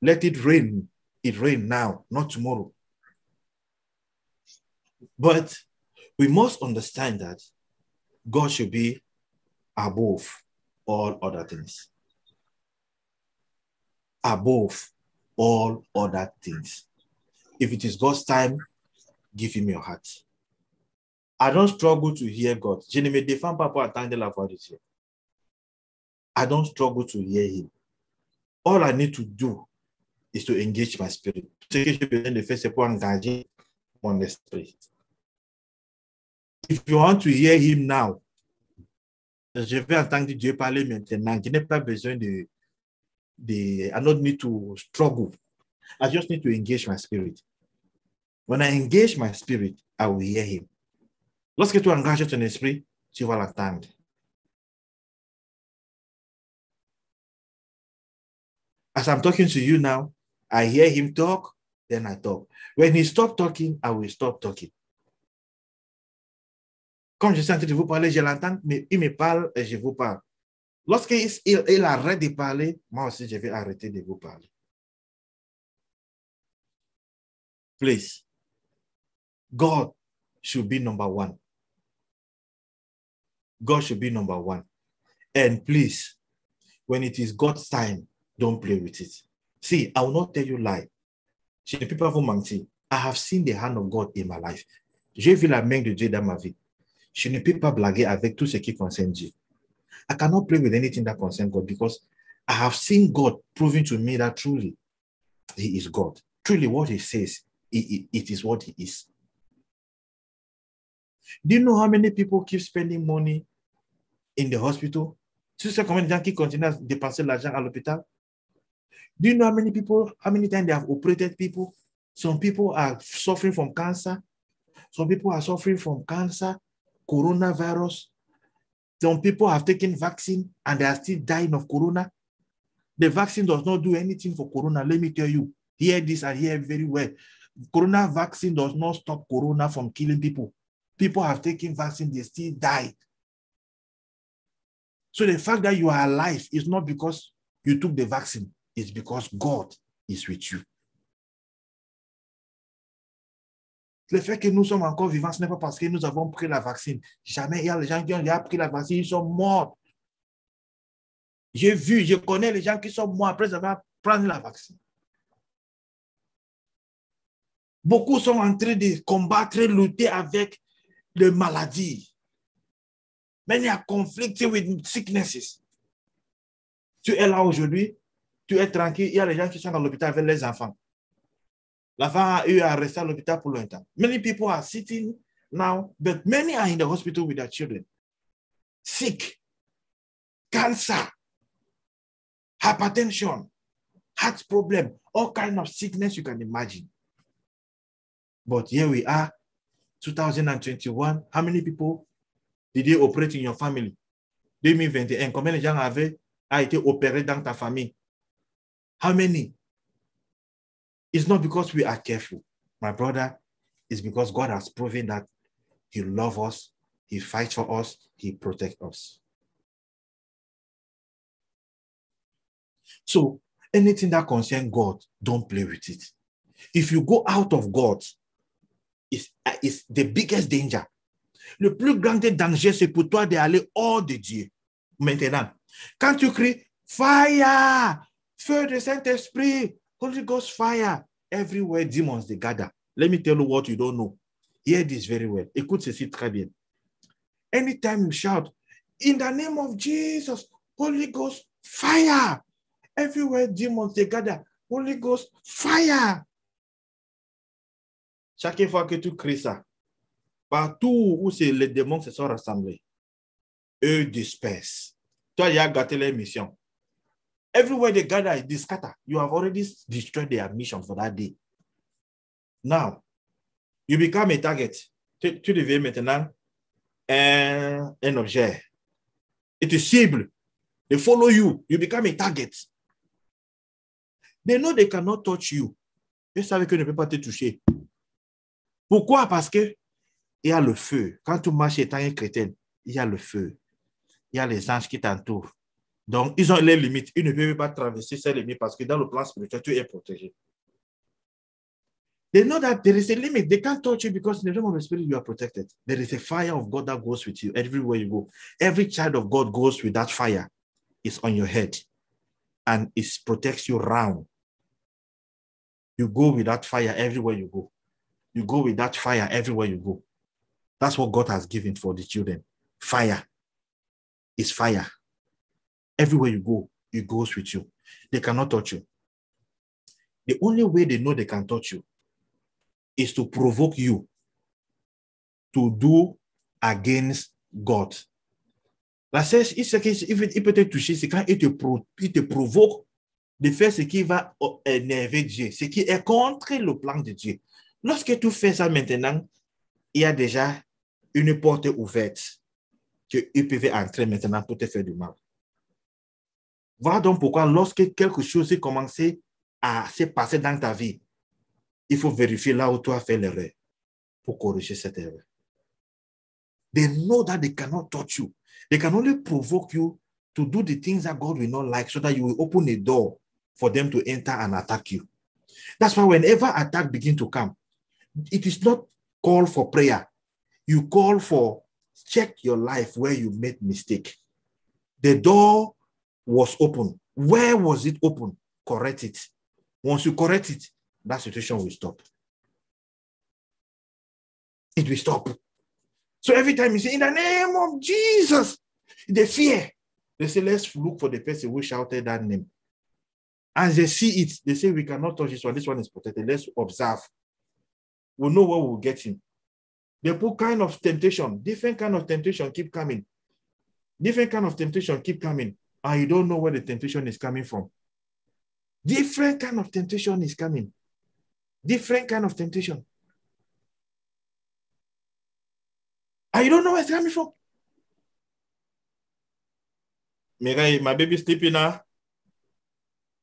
Let it rain now, not tomorrow. But we must understand that God should be above all other things. Above all other things. If it is God's time, give Him your heart. I don't struggle to hear God. Je ne me défends pas pour attendre la voix de Dieu. I don't struggle to hear Him. All I need to do is to engage my spirit. Ce que j'ai besoin de faire, c'est pour engager mon esprit. If you want to hear Him now, je vais entendre Dieu parler maintenant. Je n'ai pas besoin de I don't need to struggle. I just need to engage my spirit. When I engage my spirit, I will hear Him. Lorsque tu engages ton esprit, tu vas l'entendre. As I'm talking to you now, I hear Him talk, then I talk. When He stops talking, I will stop talking. Comme je suis en train de vous parler, je l'entends, mais il me parle et je vous parle. Lorsqu'il arrête de parler, moi aussi, je vais arrêter de vous parler. Please, God should be number one. God should be number one. And please, when it is God's time, don't play with it. See, I will not tell you lie. Je ne peux pas vous mentir. I have seen the hand of God in my life. J'ai vu la main de Dieu dans ma vie. Je ne peux pas blaguer avec tout ce qui concerne Dieu. I cannot play with anything that concerns God because I have seen God proving to me that truly He is God. Truly what He says, it is what He is. Do you know how many people keep spending money in the hospital? Tu sais combien de gens qui continuent à dépenser l'argent à l'hôpital? Do you know how many times they have operated people? Some people are suffering from cancer. Some people are suffering from cancer, coronavirus. Some people have taken vaccine and they are still dying of corona. The vaccine does not do anything for corona. Let me tell you, Hear this and hear very well. Corona vaccine does not stop corona from killing people. People have taken vaccine, they still died. So the fact that you are alive is not because you took the vaccine, it's because God is with you. Le fait que nous sommes encore vivants, ce n'est pas parce que nous avons pris la vaccine. Jamais il y a les gens qui ont déjà pris la vaccine, ils sont morts. J'ai vu, je connais les gens qui sont morts après avoir pris la vaccine. Beaucoup sont en train de combattre, lutter avec les maladies. Many are conflicting with sicknesses. Tu es là aujourd'hui, tu es tranquille, il y a les gens qui sont dans l'hôpital avec les enfants. L'enfant a eu à rester à l'hôpital pour longtemps. Many people are sitting now, but many are in the hospital with their children. Sick, cancer, hypertension, heart problem, all kinds of sickness you can imagine. But here we are, 2021. How many people did you operate in your family? 2021, combien de gens a été opérés dans ta famille? How many? It's not because we are careful, my brother. It's because God has proven that He loves us, He fights for us, He protects us. So anything that concerns God, don't play with it. If you go out of God, it's the biggest danger. Le plus grand danger, c'est pour toi d'aller hors de Dieu. Maintenant, quand tu cries, fire, feu de Saint-Esprit, Holy Ghost fire, everywhere demons, they gather. Let me tell you what you don't know. Hear this very well. Écoute ceci très bien. Anytime you shout, in the name of Jesus, Holy Ghost fire, everywhere demons, they gather. Holy Ghost fire. Chaque fois que tu cries ça, partout où les démons se sont rassemblés, eux dispersent. Toi, il y a gâté leur mission. Everywhere they gather, they scatter. You have already destroyed their mission for that day. Now, you become a target. Tu deviens maintenant un objet. It is cible. They follow you. You become a target. They know they cannot touch you. Ils savent qu'ils ne peuvent pas te toucher. Pourquoi? Parce que il y a le feu. Quand tu marches étant un chrétien, il y a le feu. Il y a les anges qui t'entourent. Donc, ils ont les limites. Ils ne peuvent pas traverser ces limites parce que dans le plan spirituel, tu es protégé. They know that there is a limit. They can't touch you because in the realm of the spirit, you are protected. There is a fire of God that goes with you everywhere you go. Every child of God goes with that fire. It's on your head. And it protects you round. You go with that fire everywhere you go. You go with that fire everywhere you go. That's what God has given for the children. Fire is fire. Everywhere you go, it goes with you. They cannot touch you. The only way they know they can touch you is to provoke you to do against God. La seule, il peut te toucher, c'est quand il te provoque de faire ce qui va énerver Dieu, ce qui est contre le plan de Dieu. Lorsque tu fais ça maintenant, il y a déjà une porte ouverte qu'ils peuvent entrer maintenant pour te faire du mal. Voilà donc pourquoi lorsque quelque chose commence à se passer dans ta vie, il faut vérifier là où tu as fait l'erreur pour corriger cette erreur. They know that they cannot touch you. They can only provoke you to do the things that God will not like so that you will open a door for them to enter and attack you. That's why whenever attack begins to come, it is not call for prayer. You call for check your life where you made mistake. The door was open. Where was it open? Correct it. Once you correct it, that situation will stop. It will stop. So every time you say, in the name of Jesus, they fear. They say, let's look for the person who shouted that name. As they see it, they say, we cannot touch this one. This one is protected. Let's observe. We'll know where we'll get him. They put kind of temptation, different kind of temptation keep coming. Different kind of temptation keep coming. And you don't know where the temptation is coming from. Different kind of temptation is coming. Different kind of temptation. And you don't know where it's coming from. Mirai, my baby sleeping now?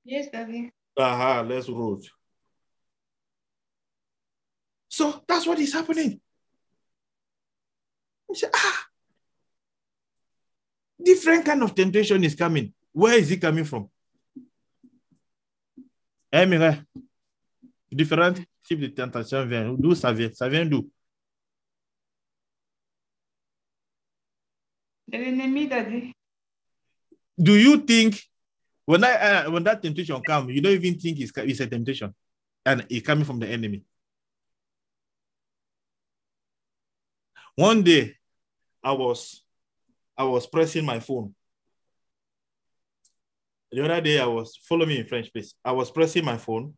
Yes, Daddy. Aha, let's roll. So that's what is happening. You say, different kind of temptation is coming. Where is it coming from? Différents types de tentations viennent. D'où ça vient? Ça vient d'où? De l'ennemi, Daddy. Do you think when that temptation comes, you don't even think it's a temptation and it's coming from the enemy? One day, I was pressing my phone. The other day, follow me in French, please. I was pressing my phone.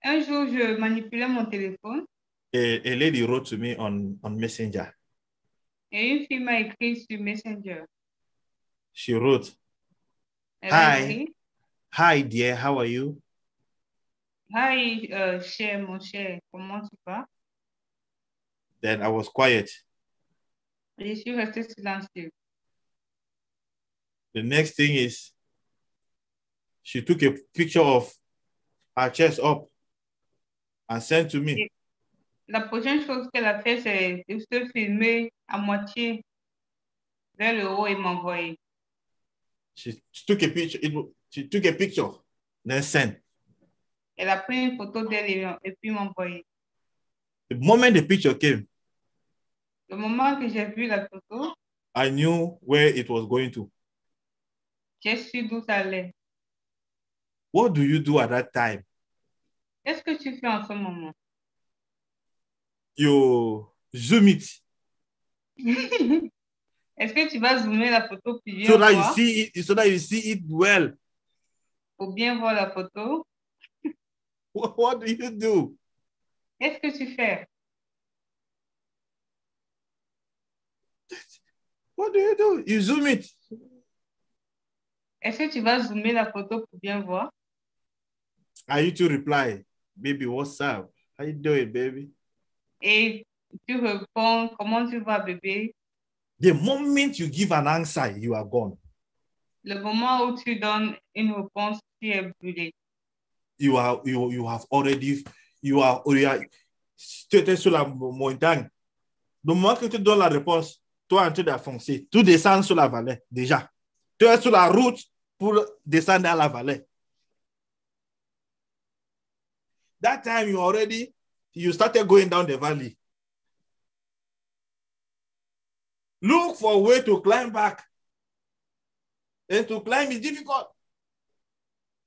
Un jour, je manipulais mon téléphone. A lady wrote to me on Messenger. Et une fille m'a écrit sur Messenger. She wrote, Elle a écrit, Hi dear, how are you? Hi, cher, mon cher, comment tu vas? Then I was quiet. Et je suis restée silencieuse. The next thing is, she took a picture of her chest up and sent to me. La prochaine chose qu'elle a fait, c'est de se filmer à moitié vers le haut et m'envoyer. She took a picture, then sent. Elle a pris une photo d'elle et puis m'envoyer. The moment the picture came, Le moment que j'ai vu la photo, I knew where it was going to. j'ai su d'où ça allait. What do you do at that time? Qu'est-ce que tu fais en ce moment? You zoom it. Est-ce que tu vas zoomer la photo pour bien So that voir? you see it well. Pour bien voir la photo. What do you do? Qu'est-ce que tu fais? What do you do? You zoom it. Est-ce que tu vas zoomer la photo pour bien voir? And you to reply, baby, what's up? How you doing, baby? Et tu réponds, comment tu vas, bébé? The moment you give an answer, you are gone. Le moment où tu donnes une réponse, tu es brûlé. Tu étais sur la montagne. Le moment que tu donnes la réponse, toi en train d'enfoncer, tu descends sur la vallée déjà. Tu es sur la route pour descendre dans la vallée. That time you started going down the valley. Look for a way to climb back. And to climb is difficult.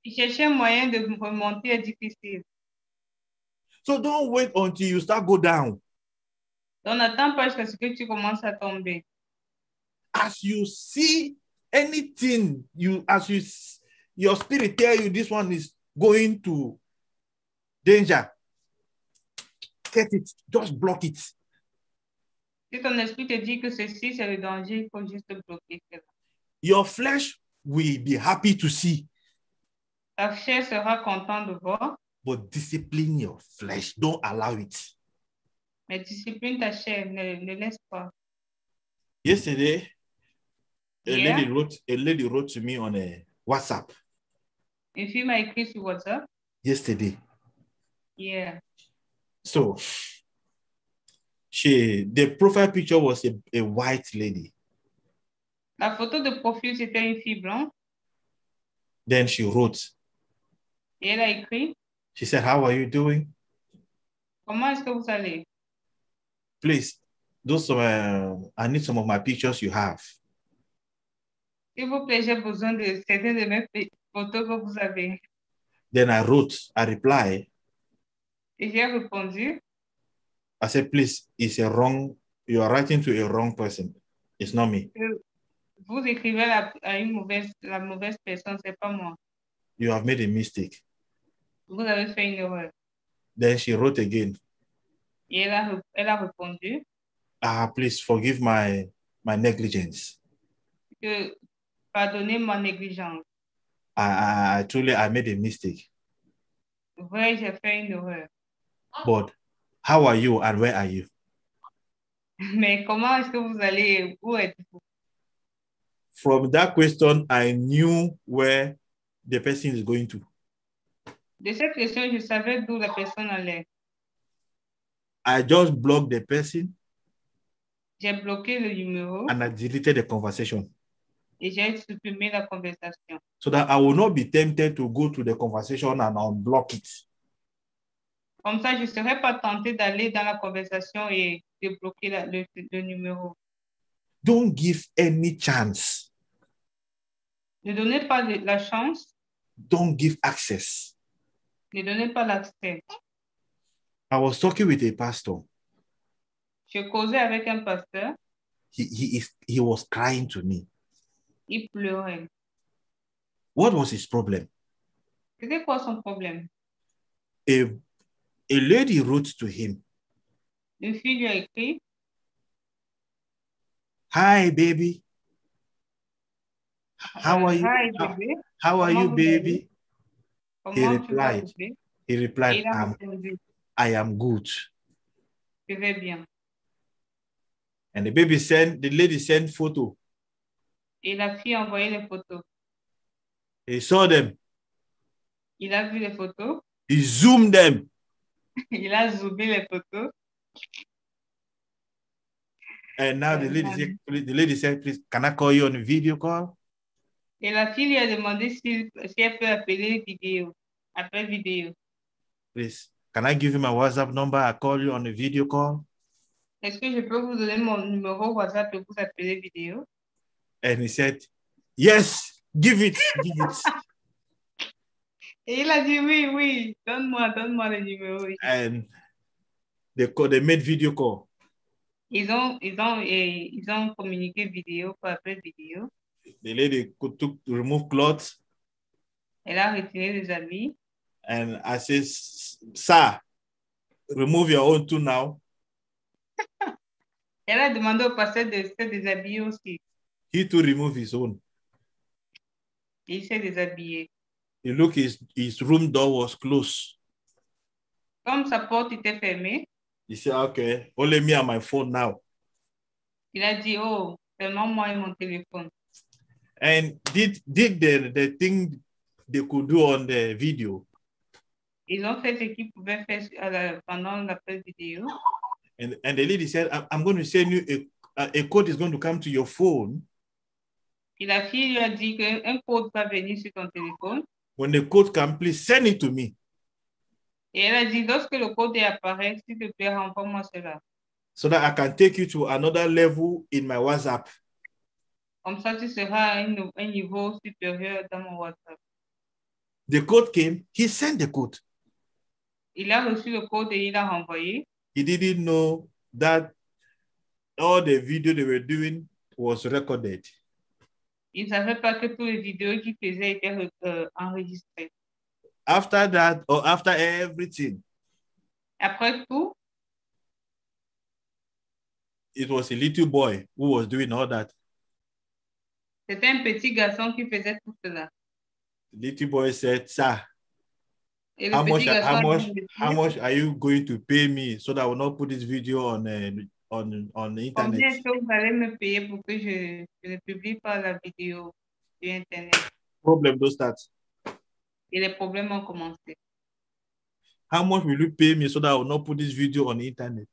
Chercher un moyen de remonter est difficile. So don't wait until you start go down. Donc, n'attends pas jusqu'à ce que tu commences à tomber. As you see anything, your spirit tell you this one is going to danger, get it, just block it. Si ton esprit te dit que ceci, c'est le danger, il faut juste bloquer cela. Your flesh will be happy to see. Ta chair sera contente de voir, But discipline your flesh. Don't allow it. mais discipline ta chair, ne laisse pas. Yesterday, Yeah. a lady wrote to me on a WhatsApp. Une fille m'a écrit sur WhatsApp. Yesterday. Yeah. So, the profile picture was a white lady. La photo de profil, c'était une fille blanche. Then she wrote, Et elle a écrit, she said, how are you doing? comment est-ce que vous allez? Please, I need some of my pictures you have. S'il vous plaît, j'ai besoin de certaines de mes photos que vous avez. Then I replied, Et j'ai répondu, I said, please, you are writing to a wrong person. It's not me. vous écrivez à la mauvaise personne, c'est pas moi. You have made a mistake. Vous avez fait une erreur. Then she wrote again, Et elle a répondu please forgive my negligence. que pardonnez ma négligence. I made a mistake. Vrai, j'ai fait une erreur. But how are you and where are you? Mais comment est-ce que vous allez? Où êtes-vous? From that question, I knew where the person is going to. De cette question, je savais d'où la personne allait. I just blocked the person J'ai bloqué le numéro and I deleted the conversation et j'ai supprimé la conversation. so that I will not be tempted to go to the conversation and unblock it. Comme ça, je ne serais pas tenté d'aller dans la conversation et de bloquer le numéro. Don't give any chance. Ne donnez pas la chance, Don't give access. ne donnez pas l'accès. I was talking with a pastor. Je causais avec un pasteur, He was crying to me. il pleurait. What was his problem? C'était quoi son problème? A lady wrote to him, Une fille lui a écrit, "Hi, baby. How are you? Hi, bébé. How are Comment you, vous baby?" Comment tu vas, replied, bébé? He Et replied, il a répondu, I am good. je vais bien. And the lady sent photo. Et la fille a envoyé les photos. He saw them. Il a vu les photos. He zoomed them. Il a zoomé les photos. And now the lady said, please, can I call you on a video call? Et la fille lui a demandé si elle peut appeler vidéo. Appel vidéo. Please, can I give you my WhatsApp number? I call you on a video call. Est-ce que je peux vous donner mon numéro WhatsApp et vous appeler vidéo? And he said, yes, give it, give it. Et il a dit oui, oui, donne-moi le numéro. And they made video call. Ils ont communiqué vidéo pour appel vidéo. The lady took to remove clothes. Elle a retiré les habits. And I said, sir, remove your own too now. Elle a demandé au pasteur de se déshabiller aussi. He too remove his own. Il s'est déshabillé. He looked, his room door was closed. Comme sa porte était fermée, He said, okay, only me and my phone now. il a dit, oh, seulement moi et mon téléphone. And did the thing they could do on the video. Ils ont fait ce qu'ils pouvaient faire pendant l'appel vidéo. And the lady said, I'm going to send you a code is going to come to your phone. Et la fille lui a dit qu'un code va venir sur ton téléphone. When the code comes, please send it to me. Et elle a dit, lorsque le code apparaît, s'il te plaît, renvoie-moi cela. So that I can take you to another level in my WhatsApp. Comme ça, tu seras à un niveau supérieur dans mon WhatsApp. The code came, he sent the code. Il a reçu le code et il a renvoyé. He didn't know that all the video they were doing was recorded. Il ne savait pas que toutes les vidéos qu'il faisait étaient enregistrées. After that, or after everything, Après tout, it was a little boy who was doing all that. c'était un petit garçon qui faisait tout cela. The little boy said, sir, Et le how petit garçon much are you going to pay me so that I will not put this video on the combien internet? est-ce que vous allez me payer pour que je ne publie pas la vidéo sur Internet? Problem don't start. Et les problèmes ont commencé. How much will you pay me so that I will not put this video on the internet?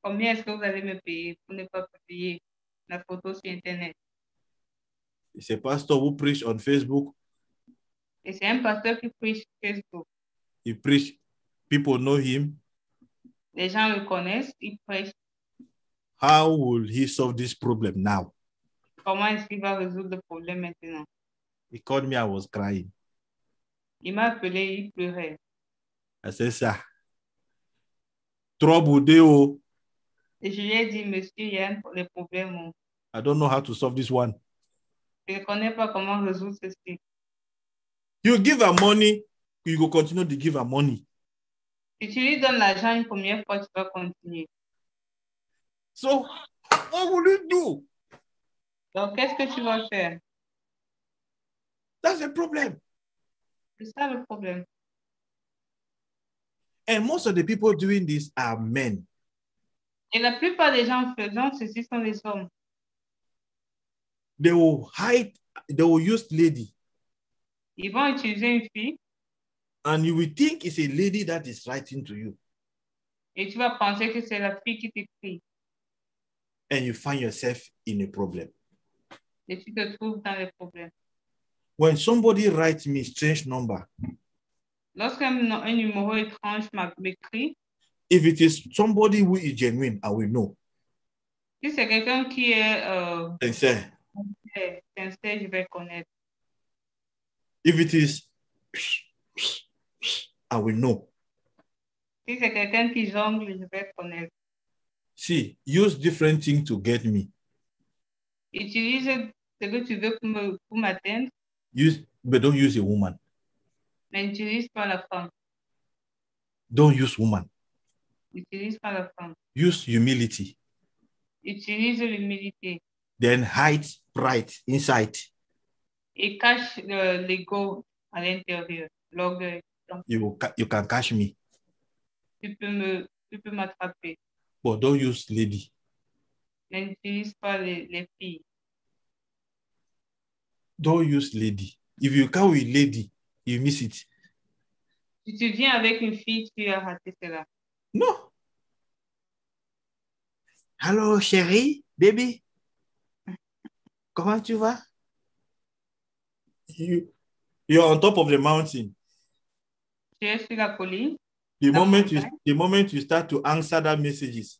Combien est-ce que vous allez me payer pour ne pas publier la photo sur Internet? It's a pastor who preached on Facebook. Et c'est un pasteur qui prêche sur Facebook. He preached, people know him. Les gens le connaissent, il prêche. How will he solve this problem now? Comment est-ce qu'il va résoudre le problème maintenant? He called me, I was crying. Il m'a appelé, il pleurait. I said, sir, trouble deo. Et je lui ai dit, monsieur, il y a des problèmes. I don't know how to solve this one. Je ne connais pas comment résoudre ceci. You give her money, you go continue to give her money. Si tu lui donnes l'argent une première fois, tu vas continuer. So, what will you do? Donc, qu'est-ce que tu vas faire? That's the problem. C'est ça le problème. And most of the people doing this are men. Et la plupart des gens faisant ceci sont des hommes. They will use lady. Ils vont utiliser une fille And you will think it's a lady that is writing to you. Et tu vas penser que c'est la fille qui t'écrit. And you find yourself in a problem. Et tu te trouves dans les problèmes. When somebody writes me strange number, Lorsqu'un numéro étrange m'écrit, if it is somebody who is genuine, I will know. si c'est quelqu'un qui est And say, sincère, je vais connaître. if it is, I will know. Si c'est quelqu'un qui jongle, je vais connaître. See, use different things to get me. Utilise ce que tu veux pour m'atteindre, But don't use a woman. mais n'utilise pas la femme. Don't use woman. N'utilise pas la femme. Use humility. Utilise l'humilité Then hide pride inside. et cache l'ego à l'intérieur, l'orgueil. Donc, You can catch me, tu peux m'attraper. but don't use lady. Mais n'utilise pas les filles. Don't use lady. If you come with lady, you miss it. Si tu viens avec une fille, tu as raté cela. No. Hello, chérie, baby. Comment tu vas? You're on top of the mountain. Tu es sur la colline. The moment you start to answer that messages,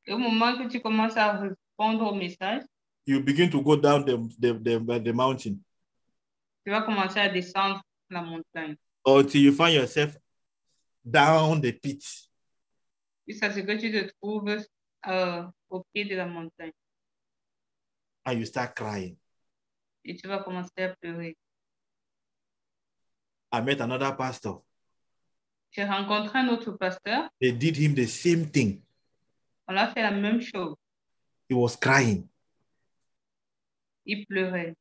Et au moment que tu commences à répondre au message, you begin to go down the mountain tu vas commencer à descendre la montagne. until you find yourself down the pit. Jusqu'à ce que tu te trouves au pied de la montagne. And you start crying. Et tu vas commencer à pleurer. I met another pastor. J'ai rencontré un autre pasteur. They did him the same thing. On a fait la même chose. He was crying. Il pleurait.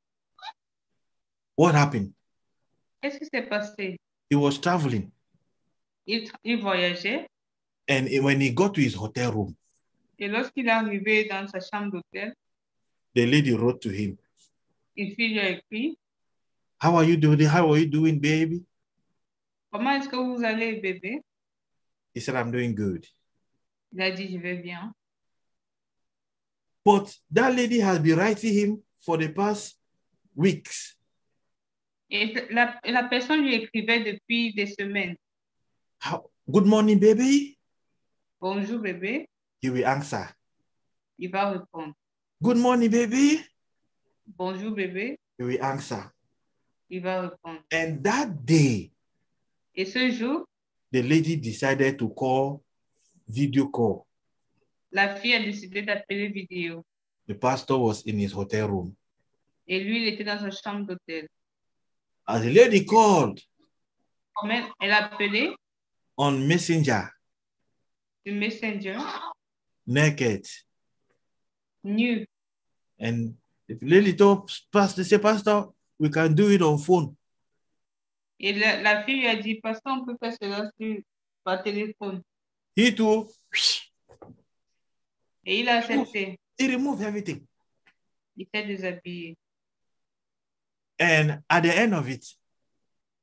What happened? Qu'est-ce qui s'est passé? He was traveling. Il voyageait. And when he got to his hotel room, Et lorsqu'il est arrivé dans sa chambre d'hôtel, the lady wrote to him, une fille lui a écrit, How are you doing? How are you doing, baby? comment est-ce que vous allez, bébé? He said, I'm doing good. Il a dit, je vais bien. But that lady has been writing him for the past weeks. Et la personne lui écrivait depuis des semaines. Good morning, baby. Bonjour, bébé. He will answer. Il va répondre. Good morning, baby. Bonjour, bébé. He will answer. Il va répondre. And that day, Et ce jour, the lady decided to call video call. la fille a décidé d'appeler vidéo. The pastor was in his hotel room. Et lui, il était dans sa chambre d'hôtel. As the lady called Elle a appelé on Messenger, sur Messenger, naked. nu. And the lady told pastor, say, Pastor, we can do it on phone. Et la fille lui a dit, pasteur, on peut faire cela par téléphone. He too, Et il a accepté. he removed everything. Il s'est déshabillé. And at the end of it,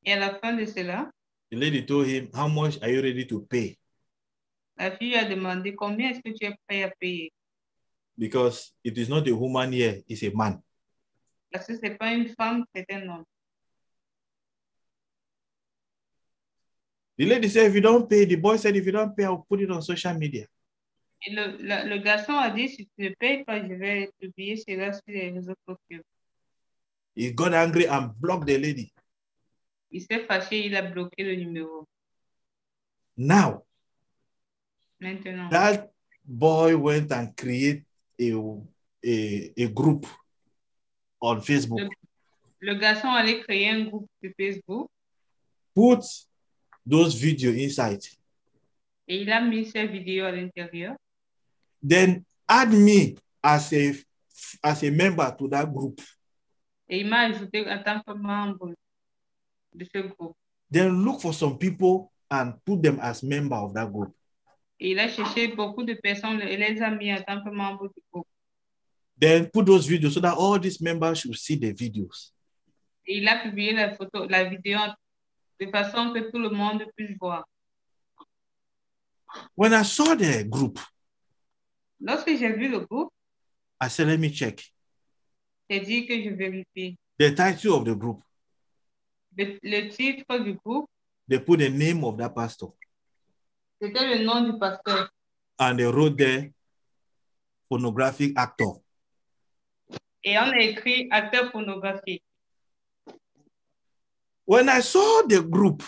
Et à la fin de cela, the lady told him, how much are you ready to pay? la fille lui a demandé combien est-ce que tu es prêt à payer. Because it is not a woman here, it's a man. Parce que ce n'est pas une femme, c'est un homme. The lady said, if you don't pay, the boy said, if you don't pay, I'll put it on social media. Et le garçon a dit, si tu ne payes pas, je vais publier cela sur les réseaux sociaux. He got angry and blocked the lady. Il s'est fâché, il a bloqué le numéro. Now, Maintenant, that boy went and created a group on Facebook. le garçon allait créer un groupe sur Facebook Put those videos inside. et il a mis ses vidéos à l'intérieur. Then add me as a member to that group. Et il m'a ajouté en tant que membre de ce groupe. Then look for some people and put them as member of that group. Et il a cherché beaucoup de personnes et les a mis en tant que membre du groupe. Then put those videos so that all these members should see the videos. Et il a publié la vidéo de façon que tout le monde puisse voir. When I saw the group, Lorsque j'ai vu le groupe, I said, let me check j'ai dit que je vérifie. the title of the group. Le titre du groupe, They put the name of that pastor c'était le nom du pasteur. and they wrote there pornographic actor. Et on a écrit acteur pornographique. When I saw the group,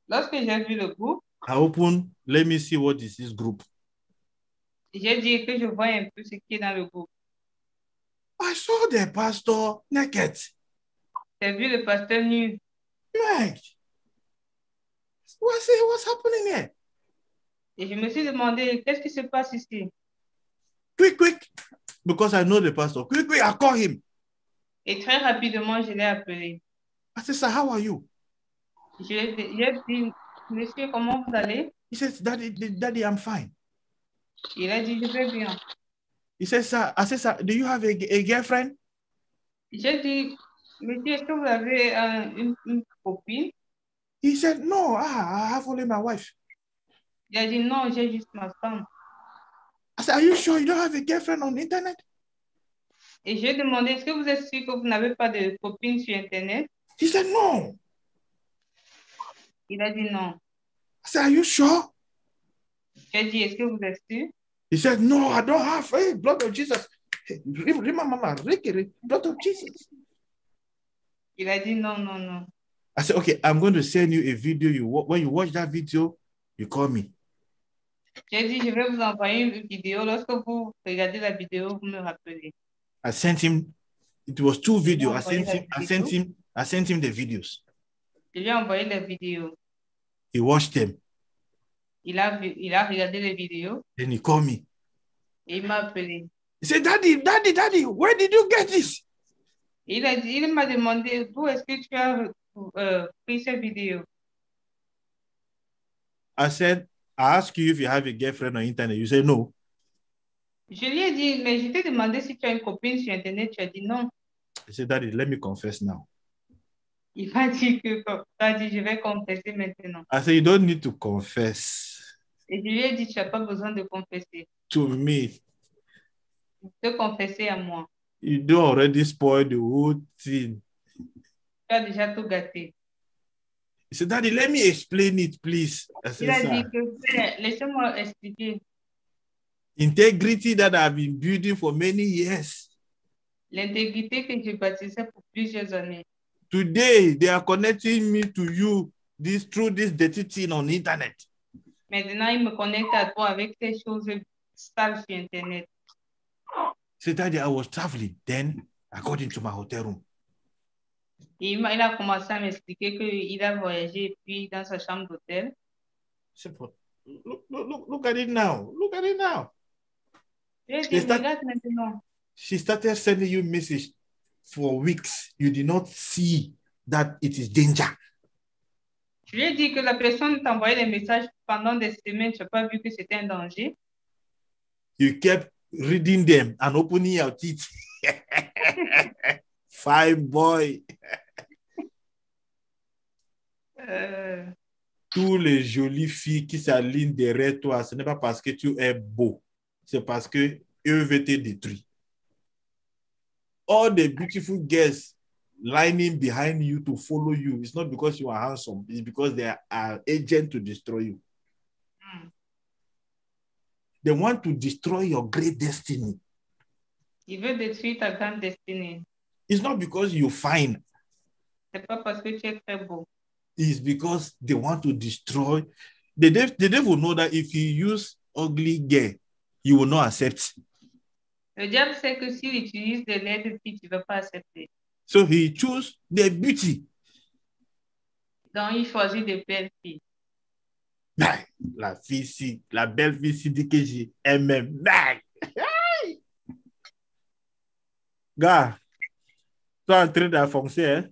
Lorsque j'ai vu le groupe, I opened, let me see what is this group. j'ai dit que je vois un peu ce qui est dans le groupe. I saw the pastor naked. J'ai vu le pasteur nu. Like, what's happening here? Et je me suis demandé, qu'est-ce qui se passe ici? Quick, because I know the pastor. Quick, I call him. Et très rapidement, je l'ai appelé. I said, sir, how are you? J'ai dit, monsieur, comment vous allez? He says, Daddy, I'm fine. Il a dit, je vais bien. He says, sir, I said, sir, do you have a girlfriend? J'ai dit, monsieur, est-ce que vous avez une copine? He said, no, I have only my wife. Il a dit, non, j'ai juste ma femme. I said, are you sure you don't have a girlfriend on the internet? Et j'ai demandé, est-ce que vous êtes sûr que vous n'avez pas de copine sur Internet? He said, no. Il a dit non. I said, are you sure? J'ai dit, est-ce que vous êtes sûr? He said, no, I don't have. Hey, blood of Jesus. Hey, mama, blood of Jesus. Il a dit non, non, non. I said, okay, I'm going to send you a video. When you watch that video, you call me. J'ai dit, je vais vous envoyer une vidéo. Lorsque vous regardez la vidéo, vous me rappelez. I sent him. It was 2 videos. I sent him the videos. Je lui ai envoyé la vidéo. He watched them. Il a regardé les vidéos. Then he called me. Et il m'a appelé. He said, Daddy, where did you get this? Il m'a demandé, d'où est-ce que tu as pris cette vidéo? I said, I asked you if you have a girlfriend on internet. You said no. Je lui ai dit, mais je t'ai demandé si tu as une copine sur Internet. Tu as dit non. He said, Daddy, let me confess now. Il m'a dit que, je vais confesser maintenant. I said, you don't need to confess Et je lui ai dit, tu n'as pas besoin de confesser. to me. De confesser à moi. You don't already spoil the whole thing. Tu as déjà tout gâté. He said, Daddy, let me explain it, please. I said, Il a dit sir, que, laissez-moi expliquer. integrity that I've been building for many years. L'intégrité que je bâtissais pour plusieurs années. Today, they are connecting me to you through this dirty thing on the internet. Maintenant, il me connecte à toi avec ces choses sales sur Internet. So that day I was traveling. Then I got into my hotel room. Et il a commencé à m'expliquer qu'il a voyagé et puis dans sa chambre d'hôtel. Look at it now. Look at it now. J'ai dit, regarde maintenant. She started sending you message for weeks. You did not see that it is danger. Je lui ai dit que la personne t'envoyait des messages pendant des semaines. Tu n'as pas vu que c'était un danger. You kept reading them and opening your teeth. Fine boy. Tous les jolies filles qui s'alignent derrière toi, ce n'est pas parce que tu es beau, c'est parce que eux veulent te détruire. All the beautiful girls lining behind you to follow you, it's not because you are handsome, it's because they are agents to destroy you. They want to destroy your great destiny. Il veut détruire ta grande destinée. It's not because you're fine. C'est pas parce que tu es très beau. It's because they want to destroy. The devil know that if you use ugly girl, you will not accept. Le diable sait que s'il utilise des laides filles, tu ne vas pas accepter. So he choose the beauty. Donc, il choisit de belles filles. La fille si, la belle fille si dit que j'ai aimé. Gars, tu es en train d'enfoncer, hein?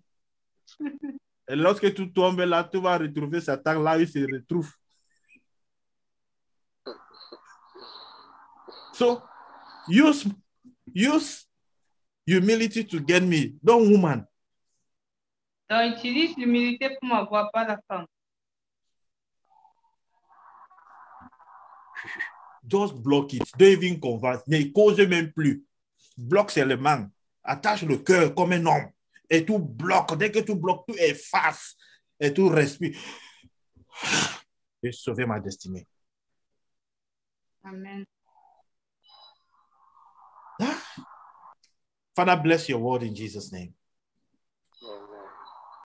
Et lorsque tu tombes là, tu vas retrouver Satan là où il se retrouve. So, use humility to get me. Don't woman. Donc, utilise l'humilité pour m'avoir, pas la femme. Just block it. Don't even converse. Ne cause même plus. Bloque seulement. Attache le cœur comme un homme. Et tout bloque. Dès que tout bloque, tout efface. Et tout respire. J'ai sauvé ma destinée. Amen. Father, bless your word in Jesus' name.